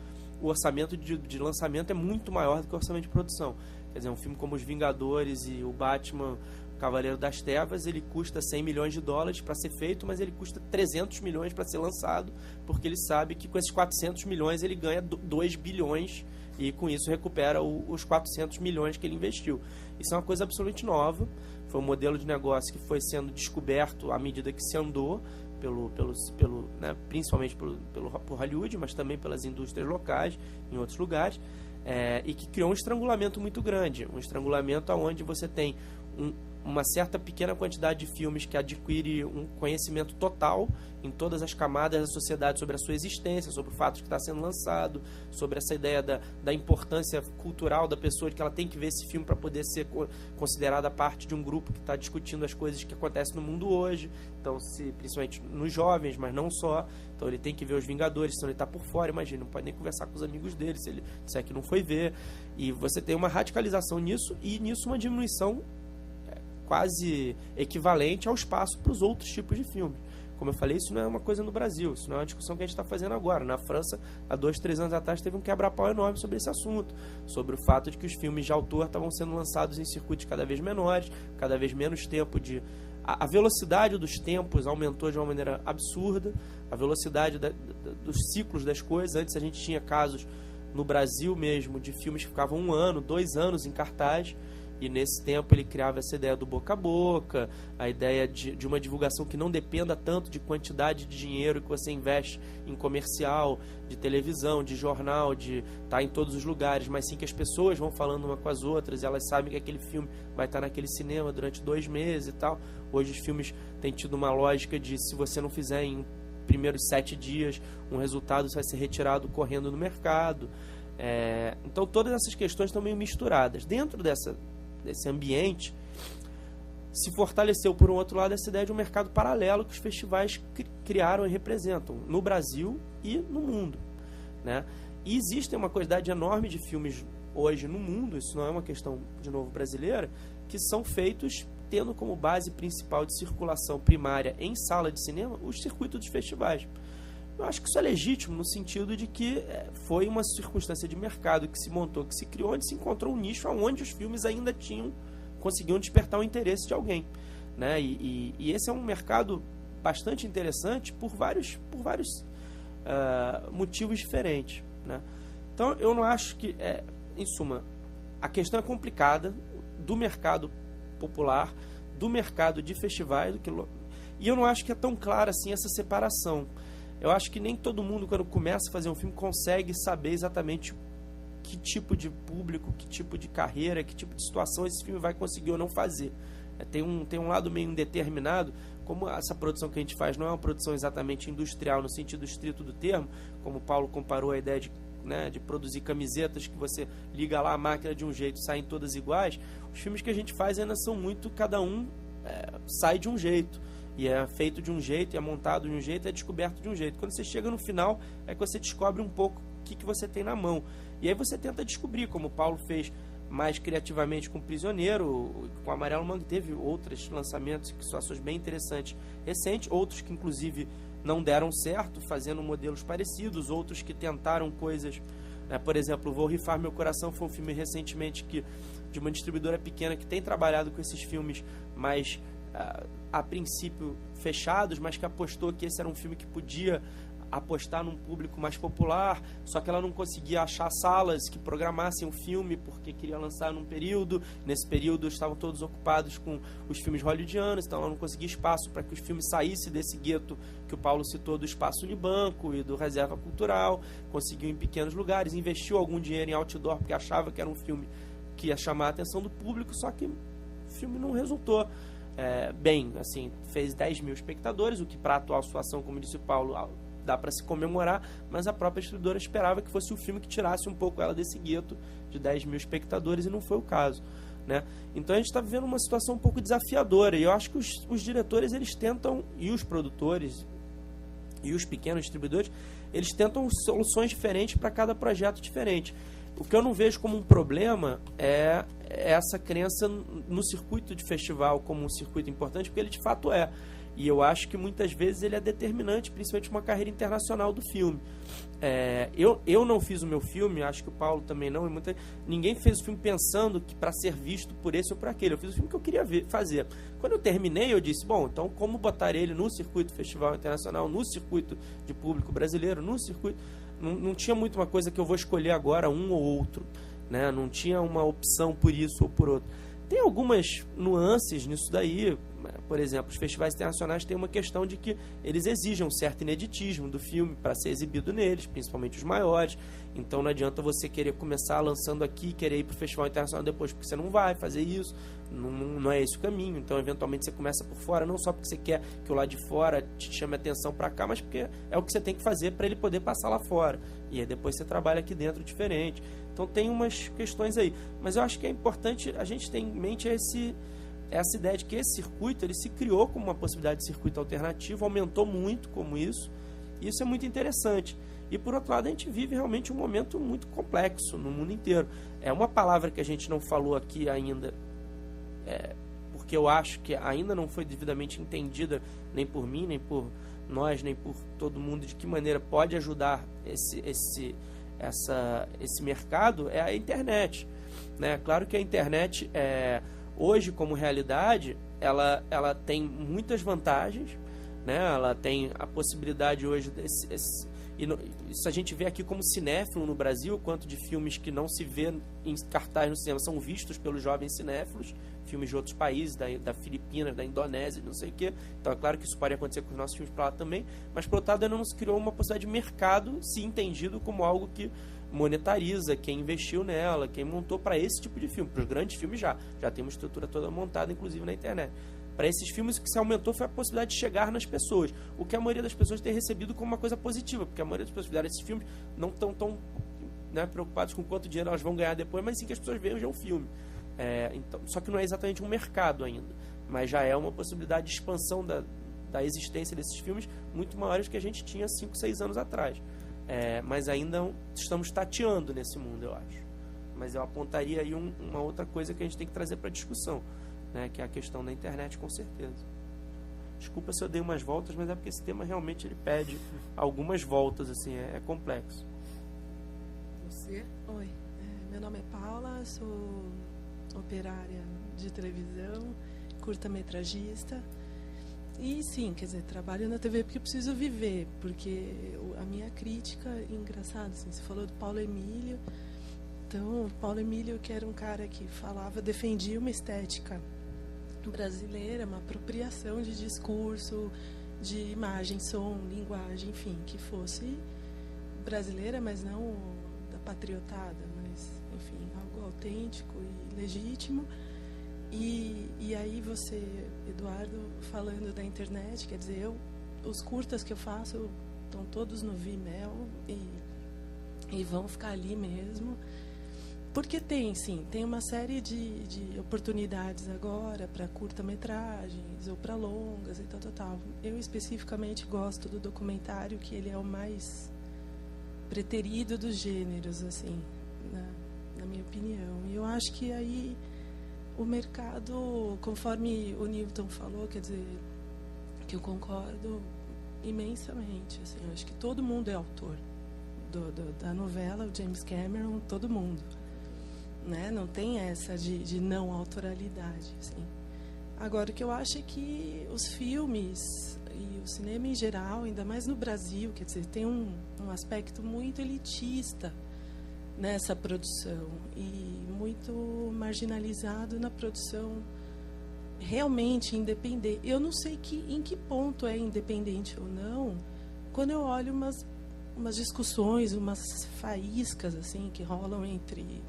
o orçamento de lançamento é muito maior do que o orçamento de produção. Quer dizer, um filme como Os Vingadores e o Batman, o Cavaleiro das Trevas, ele custa $100 milhões para ser feito, mas ele custa 300 milhões para ser lançado, porque ele sabe que com esses 400 milhões ele ganha 2 bilhões e com isso recupera os 400 milhões que ele investiu. Isso é uma coisa absolutamente nova, foi um modelo de negócio que foi sendo descoberto à medida que se andou, principalmente por Hollywood, mas também pelas indústrias locais em outros lugares, e que criou um estrangulamento muito grande, um estrangulamento onde você tem uma certa pequena quantidade de filmes que adquire um conhecimento total em todas as camadas da sociedade sobre a sua existência, sobre o fato de que está sendo lançado, sobre essa ideia da importância cultural da pessoa, de que ela tem que ver esse filme para poder ser considerada parte de um grupo que está discutindo as coisas que acontecem no mundo hoje, então, principalmente nos jovens, mas não só. Então ele tem que ver Os Vingadores, senão ele está por fora, imagina, não pode nem conversar com os amigos dele se ele disser que não foi ver. E você tem uma radicalização nisso, e nisso uma diminuição quase equivalente ao espaço para os outros tipos de filmes. Como eu falei, isso não é uma coisa no Brasil, isso não é uma discussão que a gente está fazendo agora. Na França, há 2, 3 anos atrás, teve um quebra-pau enorme sobre esse assunto, sobre o fato de que os filmes de autor estavam sendo lançados em circuitos cada vez menores, cada vez menos tempo de... A velocidade dos tempos aumentou de uma maneira absurda, a velocidade dos ciclos das coisas. Antes a gente tinha casos no Brasil mesmo de filmes que ficavam 1 ano, 2 anos em cartaz, e nesse tempo ele criava essa ideia do boca a boca, a ideia de uma divulgação que não dependa tanto de quantidade de dinheiro que você investe em comercial, de televisão, de jornal, de estar em todos os lugares, mas sim que as pessoas vão falando uma com as outras, e elas sabem que aquele filme vai estar naquele cinema durante 2 meses e tal. Hoje os filmes têm tido uma lógica de, se você não fizer em primeiros 7 dias, um resultado vai ser retirado correndo no mercado. Então todas essas questões estão meio misturadas. Dentro desse ambiente, se fortaleceu, por um outro lado, essa ideia de um mercado paralelo que os festivais criaram e representam no Brasil e no mundo, né? E existe uma quantidade enorme de filmes hoje no mundo, isso não é uma questão, de novo, brasileira, que são feitos tendo como base principal de circulação primária em sala de cinema os circuitos dos festivais. Eu acho que isso é legítimo no sentido de que foi uma circunstância de mercado que se montou, que se criou, onde se encontrou um nicho onde os filmes ainda conseguiam despertar o interesse de alguém, né? E esse é um mercado bastante interessante por vários motivos diferentes, né? Então eu não acho que, em suma, a questão é complicada do mercado popular, do mercado de festivais, e eu não acho que é tão clara assim essa separação. Eu acho que nem todo mundo, quando começa a fazer um filme, consegue saber exatamente que tipo de público, que tipo de carreira, que tipo de situação esse filme vai conseguir ou não fazer. Tem um lado meio indeterminado, como essa produção que a gente faz não é uma produção exatamente industrial no sentido estrito do termo, como o Paulo comparou a ideia de produzir camisetas que você liga lá a máquina de um jeito e saem todas iguais. Os filmes que a gente faz ainda são muito, cada um sai de um jeito. E é feito de um jeito, é montado de um jeito, é descoberto de um jeito. Quando você chega no final, é que você descobre um pouco o que você tem na mão. E aí você tenta descobrir, como o Paulo fez mais criativamente com o Prisioneiro, com o Amarelo Mangue, teve outros lançamentos, situações bem interessantes recentes, outros que inclusive não deram certo, fazendo modelos parecidos, outros que tentaram coisas, por exemplo, Vou Rifar Meu Coração foi um filme recentemente de uma distribuidora pequena que tem trabalhado com esses filmes mais a princípio fechados, mas que apostou que esse era um filme que podia apostar num público mais popular, só que ela não conseguia achar salas que programassem o filme porque queria lançar num período. Nesse período estavam todos ocupados com os filmes hollywoodianos, então ela não conseguia espaço para que os filmes saíssem desse gueto que o Paulo citou, do Espaço Unibanco e do Reserva Cultural. Conseguiu em pequenos lugares, investiu algum dinheiro em outdoor porque achava que era um filme que ia chamar a atenção do público, só que o filme não resultou bem, assim, fez 10 mil espectadores, o que para a atual situação, como disse o Paulo, dá para se comemorar, mas a própria distribuidora esperava que fosse o filme que tirasse um pouco ela desse gueto de 10 mil espectadores, e não foi o caso, né? Então a gente está vivendo uma situação um pouco desafiadora, e eu acho que os diretores, eles tentam, e os produtores e os pequenos distribuidores, eles tentam soluções diferentes para cada projeto diferente. O que eu não vejo como um problema é essa crença no circuito de festival como um circuito importante, porque ele de fato é. E eu acho que muitas vezes ele é determinante, principalmente uma carreira internacional do filme. Eu não fiz o meu filme, acho que o Paulo também não, e ninguém fez o filme pensando que para ser visto por esse ou por aquele. Eu fiz o filme que eu queria fazer. Quando eu terminei, eu disse, bom, então como botar ele no circuito festival internacional, no circuito de público brasileiro, no circuito... Não tinha muito uma coisa que eu vou escolher agora, um ou outro, né? Não tinha uma opção por isso ou por outro. Tem algumas nuances nisso daí, por exemplo, os festivais internacionais têm uma questão de que eles exigem um certo ineditismo do filme para ser exibido neles, principalmente os maiores. Então não adianta você querer começar lançando aqui e querer ir para o festival internacional depois, porque você não vai fazer isso, não é esse o caminho. Então eventualmente você começa por fora, não só porque você quer que o lado de fora te chame a atenção para cá, mas porque é o que você tem que fazer para ele poder passar lá fora. E aí depois você trabalha aqui dentro diferente. Então tem umas questões aí. Mas eu acho que é importante a gente ter em mente essa ideia de que esse circuito ele se criou como uma possibilidade de circuito alternativo, aumentou muito como isso, e isso é muito interessante. E por outro lado, a gente vive realmente um momento muito complexo no mundo inteiro. É uma palavra que a gente não falou aqui ainda, porque eu acho que ainda não foi devidamente entendida nem por mim, nem por nós, nem por todo mundo, de que maneira pode ajudar esse mercado, é a internet, né? Claro que a internet hoje, como realidade, ela tem muitas vantagens, né? Ela tem a possibilidade hoje isso a gente vê aqui como cinéfilo no Brasil, quanto de filmes que não se vê em cartaz no cinema são vistos pelos jovens cinéfilos, filmes de outros países, da Filipinas, da Indonésia, não sei o quê. Então é claro que isso pode acontecer com os nossos filmes para lá também, mas por outro lado ainda não se criou uma possibilidade de mercado se entendido como algo que monetariza quem investiu nela, quem montou para esse tipo de filme. Para os grandes filmes já tem uma estrutura toda montada, inclusive na internet. Para esses filmes, o que se aumentou foi a possibilidade de chegar nas pessoas, o que a maioria das pessoas tem recebido como uma coisa positiva, porque a maioria das pessoas que fizeram esses filmes não estão tão preocupados com quanto dinheiro elas vão ganhar depois, mas sim que as pessoas vejam o filme. Então, só que não é exatamente um mercado ainda, mas já é uma possibilidade de expansão da existência desses filmes muito maiores que a gente tinha 5, 6 anos atrás. Mas ainda estamos tateando nesse mundo, eu acho. Mas eu apontaria aí uma outra coisa que a gente tem que trazer para a discussão, né, que é a questão da internet, com certeza. Desculpa se eu dei umas voltas, mas é porque esse tema realmente ele pede algumas voltas, assim, é complexo. Você? Oi, meu nome é Paula, sou operária de televisão, curta-metragista. E sim, quer dizer, trabalho na TV porque eu preciso viver, porque a minha crítica, engraçado, assim, você falou do Paulo Emílio. Então, o Paulo Emílio, que era um cara que defendia uma estética brasileira, uma apropriação de discurso, de imagem, som, linguagem, enfim, que fosse brasileira, mas não da patriotada, mas, enfim, algo autêntico e legítimo. E aí você, Eduardo, falando da internet, quer dizer, os curtas que eu faço estão todos no Vimeo e vão ficar ali mesmo. Porque tem uma série de oportunidades agora para curta-metragens ou para longas e tal. Eu especificamente gosto do documentário, que ele é o mais preterido dos gêneros, assim, na minha opinião. E eu acho que aí o mercado, conforme o Newton falou, quer dizer, que eu concordo imensamente. Assim, eu acho que todo mundo é autor da novela, o James Cameron, todo mundo. Né? Não tem essa de não autoralidade, assim. Agora, o que eu acho é que os filmes e o cinema em geral, ainda mais no Brasil, quer dizer, tem um aspecto muito elitista nessa produção e muito marginalizado na produção realmente independente. Eu não sei em que ponto é independente ou não, quando eu olho umas discussões, umas faíscas assim que rolam entre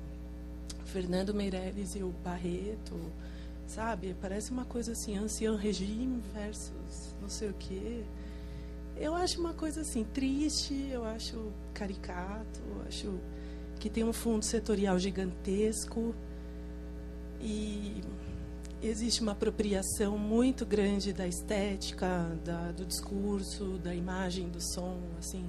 Fernando Meirelles e o Barreto, sabe? Parece uma coisa assim, ancien regime versus não sei o quê. Eu acho uma coisa assim, triste, eu acho caricato, eu acho que tem um fundo setorial gigantesco e existe uma apropriação muito grande da estética, do discurso, da imagem, do som, assim,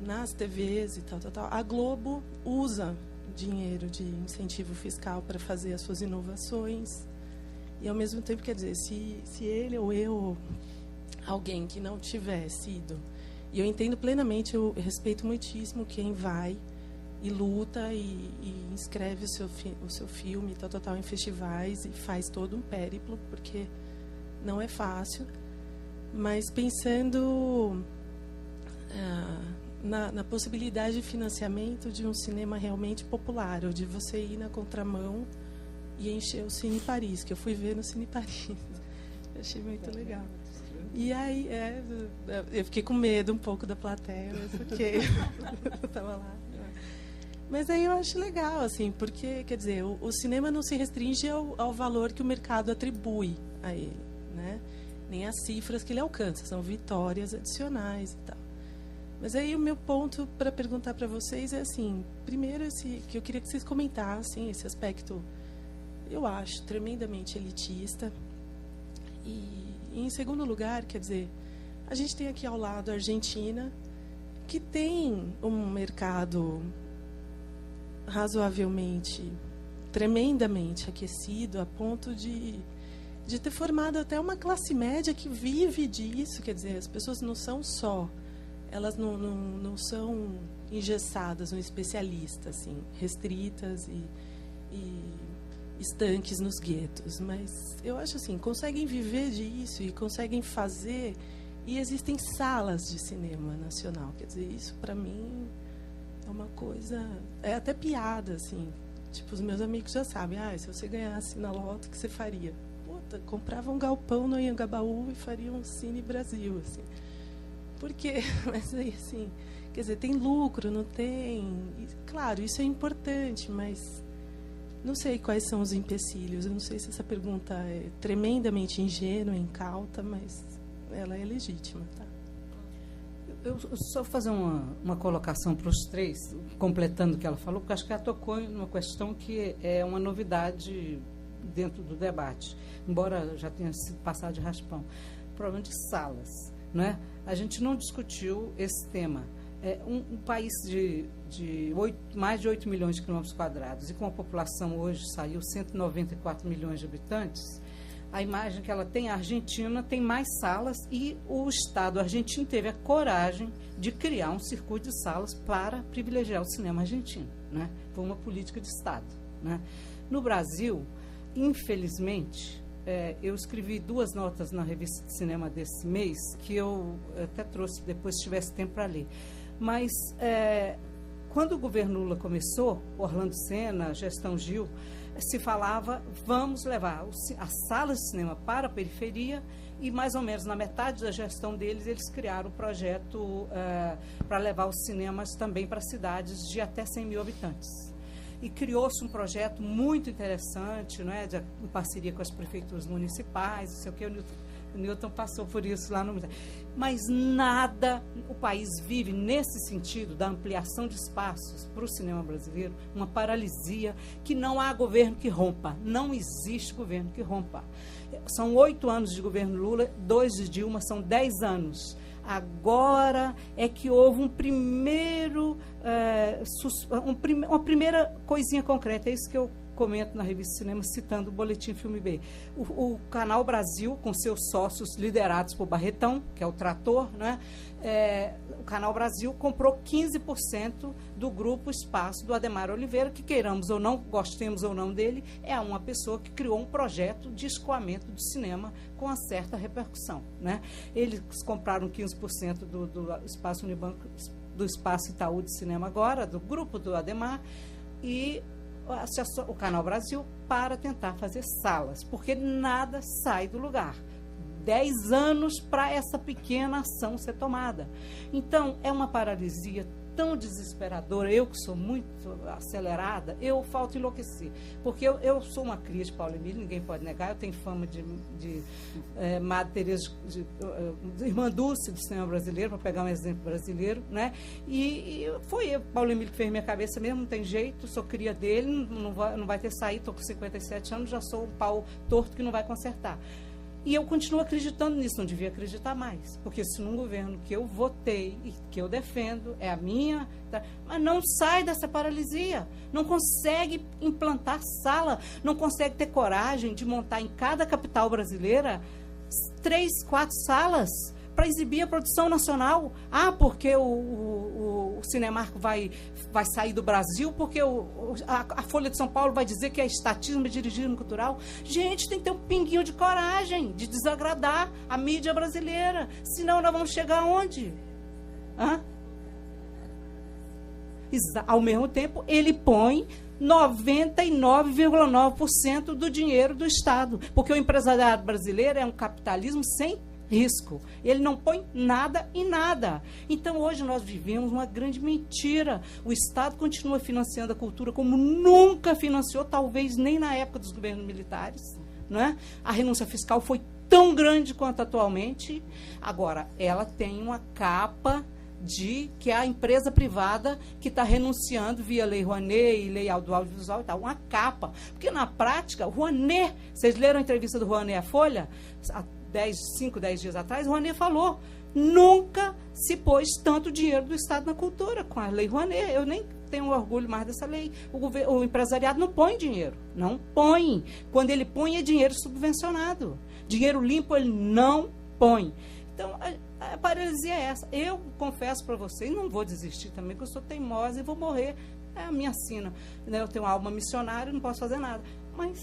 nas TVs e tal. A Globo usa dinheiro de incentivo fiscal para fazer as suas inovações e, ao mesmo tempo, quer dizer, se ele ou eu, alguém que não tiver sido, e eu entendo plenamente, eu respeito muitíssimo quem vai e luta e inscreve o seu filme tal, em festivais e faz todo um périplo, porque não é fácil, mas pensando na possibilidade de financiamento de um cinema realmente popular, ou de você ir na contramão e encher o Cine Paris, que eu fui ver no Cine Paris. Achei muito legal. E aí, eu fiquei com medo um pouco da plateia, mas porque eu estava lá. Mas aí eu acho legal, assim, porque, quer dizer, o cinema não se restringe ao valor que o mercado atribui a ele, né? Nem as cifras que ele alcança, são vitórias adicionais e tal. Mas aí o meu ponto para perguntar para vocês é assim, primeiro que eu queria que vocês comentassem esse aspecto, eu acho, tremendamente elitista. E em segundo lugar, quer dizer, a gente tem aqui ao lado a Argentina, que tem um mercado razoavelmente, tremendamente aquecido, a ponto de ter formado até uma classe média que vive disso. Quer dizer, as pessoas não são só, elas não são engessadas, um especialista, assim, restritas e estanques nos guetos, mas eu acho assim, conseguem viver disso e conseguem fazer, e existem salas de cinema nacional. Quer dizer, isso para mim é uma coisa, é até piada, assim, tipo, os meus amigos já sabem, se você ganhasse na loto, o que você faria? Puta, comprava um galpão no Anhangabaú e faria um Cine Brasil, assim. Por quê? Mas aí, assim, quer dizer, tem lucro, não tem? E, claro, isso é importante, mas não sei quais são os empecilhos. Eu não sei se essa pergunta é tremendamente ingênua, incauta, mas ela é legítima, tá? Eu só vou fazer uma colocação para os três, completando o que ela falou, porque acho que ela tocou em uma questão que é uma novidade dentro do debate, embora já tenha sido passado de raspão. O problema de salas, não é? A gente não discutiu esse tema. Um país de mais de 8 milhões de quilômetros quadrados e com a população hoje saiu 194 milhões de habitantes, a imagem que ela tem, a Argentina tem mais salas, e o Estado argentino teve a coragem de criar um circuito de salas para privilegiar o cinema argentino, né? Foi uma política de Estado, né? No Brasil, infelizmente, eu escrevi 2 notas na revista de cinema desse mês, que eu até trouxe depois, se tivesse tempo para ler. Mas, quando o governo Lula começou, Orlando Senna, gestão Gil, se falava, vamos levar as salas de cinema para a periferia, e mais ou menos na metade da gestão deles, eles criaram o projeto para levar os cinemas também para cidades de até 100 mil habitantes. E criou-se um projeto muito interessante, não é, em parceria com as prefeituras municipais, não sei o que, o Newton passou por isso lá no... Mas nada, o país vive nesse sentido da ampliação de espaços para o cinema brasileiro, uma paralisia, que não há governo que rompa, não existe governo que rompa. São 8 anos de governo Lula, 2 de Dilma, são 10 anos. Agora é que houve uma primeira coisinha concreta, é isso que eu comento na revista Cinema, citando o Boletim Filme B. O Canal Brasil, com seus sócios liderados por Barretão, que é o trator, né? O Canal Brasil comprou 15% do Grupo Espaço do Ademar Oliveira, que queiramos ou não, gostemos ou não dele, é uma pessoa que criou um projeto de escoamento do cinema com uma certa repercussão, né? Eles compraram 15% do Espaço Unibanco, do Espaço Itaú de Cinema agora, do grupo do Ademar, e o Canal Brasil para tentar fazer salas, porque nada sai do lugar. 10 anos para essa pequena ação ser tomada. Então, é uma paralisia tão desesperadora. Eu, que sou muito acelerada, eu falto enlouquecer. Porque eu sou uma cria de Paulo Emílio, ninguém pode negar. Eu tenho fama de Madre Teresa, de Irmã Dulce do cinema brasileiro, para pegar um exemplo brasileiro, né? E foi Paulo Emílio que fez minha cabeça mesmo, não tem jeito, sou cria dele, não vai ter saído, estou com 57 anos, já sou um pau torto que não vai consertar. E eu continuo acreditando nisso, não devia acreditar mais, porque se num governo que eu votei e que eu defendo, é a minha, tá? Mas não sai dessa paralisia, não consegue implantar sala, não consegue ter coragem de montar em cada capital brasileira 3, 4 salas para exibir a produção nacional. Porque o Cinemark vai sair do Brasil, porque a Folha de São Paulo vai dizer que é estatismo e dirigismo cultural. Gente, tem que ter um pinguinho de coragem de desagradar a mídia brasileira, senão nós vamos chegar aonde? Ao mesmo tempo, ele põe 99,9% do dinheiro do Estado, porque o empresariado brasileiro é um capitalismo sem risco. Ele não põe nada em nada. Então, hoje nós vivemos uma grande mentira. O Estado continua financiando a cultura como nunca financiou, talvez nem na época dos governos militares. Não é? A renúncia fiscal foi tão grande quanto atualmente. Agora, ela tem uma capa de que é a empresa privada que está renunciando via Lei Rouanet e Lei do Audiovisual e tal, uma capa. Porque, na prática, o Rouanet, vocês leram a entrevista do Rouanet à Folha? Há 5, 10 dias atrás, o Rouanet falou, nunca se pôs tanto dinheiro do Estado na cultura com a Lei Rouanet. Eu nem tenho orgulho mais dessa lei. O empresariado não põe dinheiro, não põe. Quando ele põe, é dinheiro subvencionado. Dinheiro limpo ele não põe. Então, a paralisia é essa. Eu confesso para vocês, não vou desistir também, porque eu sou teimosa e vou morrer. É a minha sina. Eu tenho uma alma missionária, não posso fazer nada. Mas,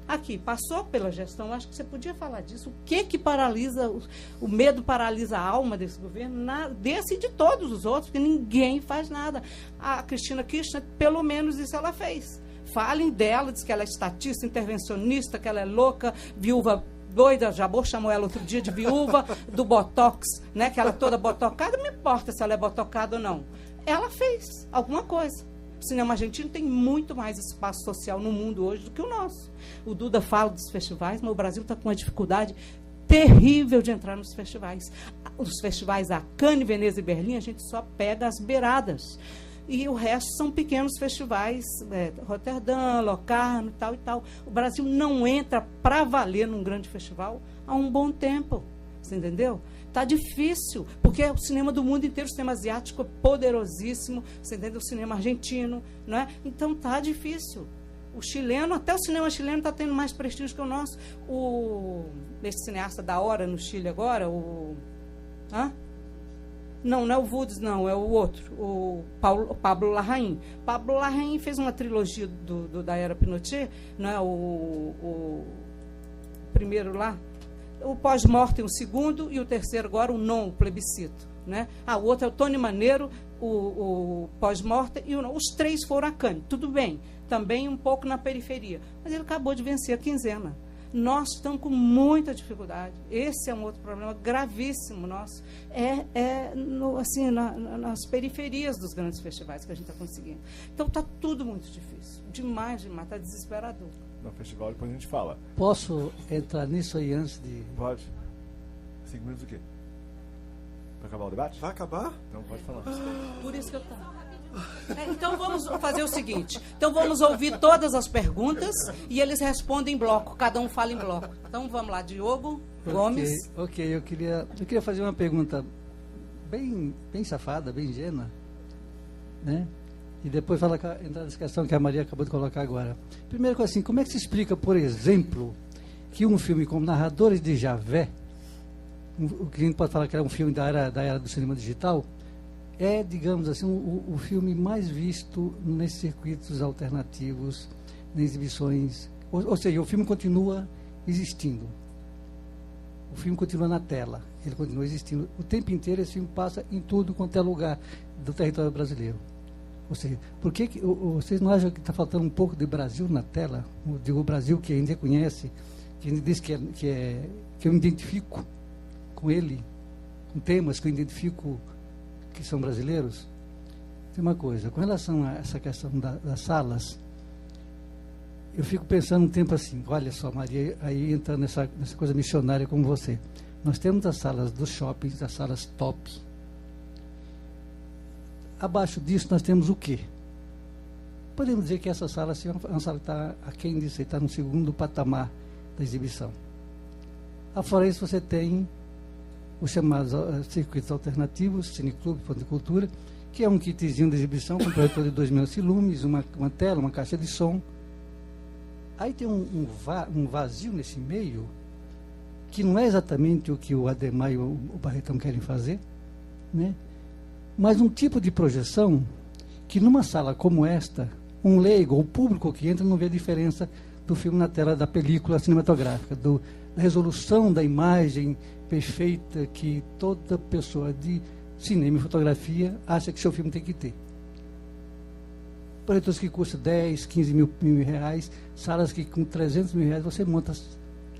aqui, passou pela gestão, acho que você podia falar disso. O que paralisa, o medo paralisa a alma desse governo, desse e de todos os outros, porque ninguém faz nada. A Cristina Kirchner, pelo menos isso ela fez. Falem dela, diz que ela é estatista, intervencionista, que ela é louca, viúva doida, Jabor chamou ela outro dia de viúva do Botox, né, que ela é toda botocada, não importa se ela é botocada ou não. Ela fez alguma coisa. O cinema argentino tem muito mais espaço social no mundo hoje do que o nosso. O Duda fala dos festivais, mas o Brasil está com uma dificuldade terrível de entrar nos festivais. Os festivais a Cannes, Veneza e Berlim, a gente só pega as beiradas. E o resto são pequenos festivais, Roterdã, Locarno, tal e tal. O Brasil não entra para valer num grande festival há um bom tempo. Você entendeu? Está difícil, porque o cinema do mundo inteiro, o cinema asiático é poderosíssimo, você entendeu? O cinema argentino, não é? Então está difícil. O chileno, até o cinema chileno está tendo mais prestígio que o nosso. Esse cineasta da hora no Chile agora, Não é o Woods, não, é o outro, o Pablo Larraín. Pablo Larraín fez uma trilogia da era Pinochet, não é? O primeiro lá, o Pós-Mortem, o segundo, e o terceiro agora, o Non, o Plebiscito. Né? O outro é o Tony Maneiro, o Pós-Mortem, e os 3 foram a Cannes. Tudo bem, também um pouco na periferia. Mas ele acabou de vencer a quinzena. Nós estamos com muita dificuldade. Esse é um outro problema gravíssimo nosso. Nas periferias dos grandes festivais que a gente está conseguindo. Então, está tudo muito difícil. Demais, está desesperador. No festival, depois a gente fala. Posso entrar nisso aí antes de... Pode. 5 minutos o quê? Para acabar o debate? Vai acabar? Então pode falar. Por isso que eu estou... Então vamos fazer o seguinte. Então vamos ouvir todas as perguntas e eles respondem em bloco. Cada um fala em bloco. Então vamos lá, Diogo Gomes. Ok, eu queria fazer uma pergunta bem safada, bem ingênua, né? E depois entrar nessa questão que a Maria acabou de colocar agora. Primeiro, assim, como é que se explica, por exemplo, que um filme como Narradores de Javé, o que a gente pode falar que era um filme da era do cinema digital, é, digamos assim, o filme mais visto nesses circuitos alternativos, nas exibições. Ou seja, o filme continua existindo. O filme continua na tela. Ele continua existindo. O tempo inteiro esse filme passa em tudo quanto é lugar do território brasileiro. Ou seja, por que vocês não acham que está faltando um pouco de Brasil na tela? O Brasil que a gente conhece, que a gente diz que eu me identifico com ele, com temas que eu identifico que são brasileiros. Tem uma coisa, com relação a essa questão das salas, eu fico pensando um tempo assim, olha só, Maria, aí entrando nessa coisa missionária como você. Nós temos as salas dos shoppings, as salas top. Abaixo disso nós temos o quê? Podemos dizer que essa sala assim, é uma sala que está aquém disso, está no segundo patamar da exibição. Afora isso, você tem os chamados circuitos alternativos, cineclube, ponto de cultura, que é um kitzinho de exibição com projetor de 2.000 lumes, uma tela, uma caixa de som. Aí tem um vazio nesse meio, que não é exatamente o que o Ademar e o Barretão querem fazer, né? Mas um tipo de projeção que numa sala como esta, um leigo, o público que entra não vê a diferença do filme na tela da película cinematográfica, da resolução da imagem perfeita que toda pessoa de cinema e fotografia acha que seu filme tem que ter. projetores que custam 10, 15 mil reais, salas que com 300 mil reais você monta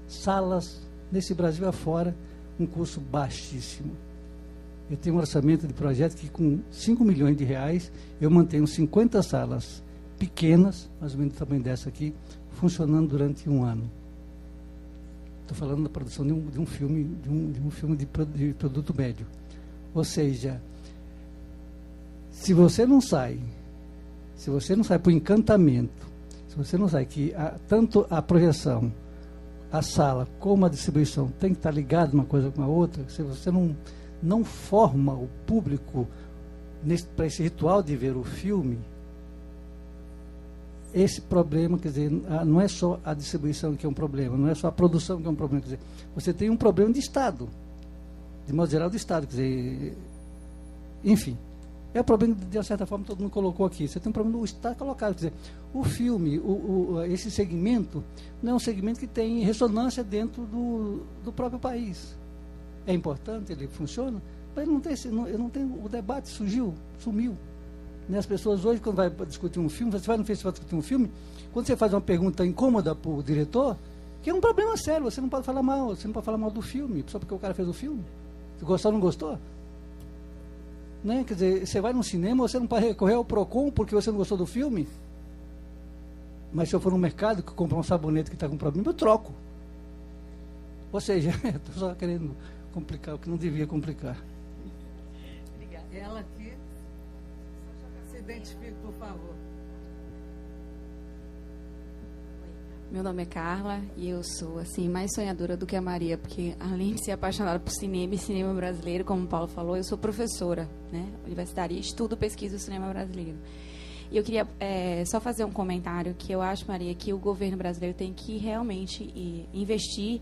salas nesse Brasil afora, um custo baixíssimo. Eu tenho um orçamento de projeto que com 5 milhões de reais eu mantenho 50 salas pequenas, mais ou menos do tamanho dessa aqui, funcionando durante um ano. Estou falando da produção de um filme, de um filme de produto médio. Ou seja, se você não sai para o encantamento, se você não sai que tanto a projeção, a sala como a distribuição tem que estar ligado uma coisa com a outra, se você não forma o público para esse ritual de ver o filme, esse problema, quer dizer, não é só a distribuição que é um problema, não é só a produção que é um problema, quer dizer, você tem um problema de Estado, de modo geral do Estado, quer dizer, enfim, é o problema de uma certa forma todo mundo colocou aqui, você tem um problema do Estado colocado, quer dizer, o filme, esse segmento, não é um segmento que tem ressonância dentro do próprio país, é importante, ele funciona, mas não tem, o debate sumiu. As pessoas hoje, quando vai discutir um filme, você vai no festival discutir um filme, quando você faz uma pergunta incômoda para o diretor, que é um problema sério, você não pode falar mal do filme, só porque o cara fez o filme. Se gostou ou não gostou. Né? Quer dizer, você vai no cinema, você não pode recorrer ao PROCON porque você não gostou do filme. Mas se eu for no mercado que comprar um sabonete que está com problema, eu troco. Ou seja, estou só querendo complicar o que não devia complicar. Obrigada. Ela aqui. Se identifique, por favor. Meu nome é Carla e eu sou assim mais sonhadora do que a Maria, porque além de ser apaixonada por cinema e cinema brasileiro, como o Paulo falou, eu sou professora, né, universitária, e estudo, pesquiso o cinema brasileiro. E eu queria só fazer um comentário que eu acho, Maria, que o governo brasileiro tem que realmente investir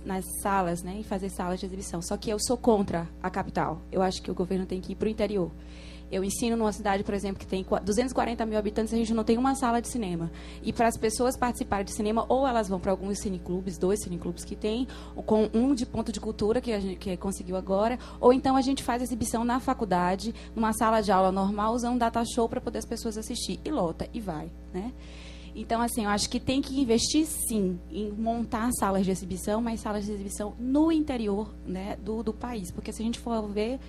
nas salas, né, e fazer salas de exibição. Só que eu sou contra a capital. Eu acho que o governo tem que ir para o interior. Eu ensino numa cidade, por exemplo, que tem 240 mil habitantes, a gente não tem uma sala de cinema. E para as pessoas participarem de cinema, ou elas vão para alguns cineclubes, 2 cineclubes que tem, com um de ponto de cultura, que a gente conseguiu agora, ou então a gente faz exibição na faculdade, numa sala de aula normal, usando data show para poder as pessoas assistir. E lota, e vai, né? Então, assim, eu acho que tem que investir, sim, em montar salas de exibição, mas salas de exibição no interior, né, do país. Porque se a gente for ver,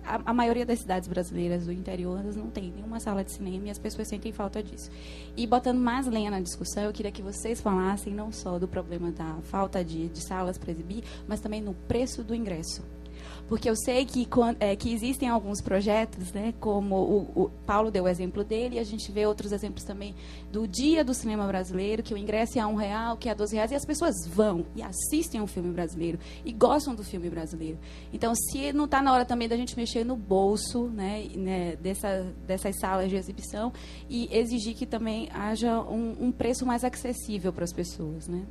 a maioria das cidades brasileiras do interior, elas não tem nenhuma sala de cinema e as pessoas sentem falta disso. E botando mais lenha na discussão, eu queria que vocês falassem não só do problema da falta de salas para exibir, mas também no preço do ingresso. Porque eu sei que existem alguns projetos, né, como o Paulo deu o exemplo dele, e a gente vê outros exemplos também do Dia do Cinema Brasileiro, que o ingresso é R$1, que é R$12, e as pessoas vão e assistem ao filme brasileiro e gostam do filme brasileiro. Então, se não está na hora também da gente mexer no bolso, né, dessas salas de exibição e exigir que também haja um preço mais acessível para as pessoas, né?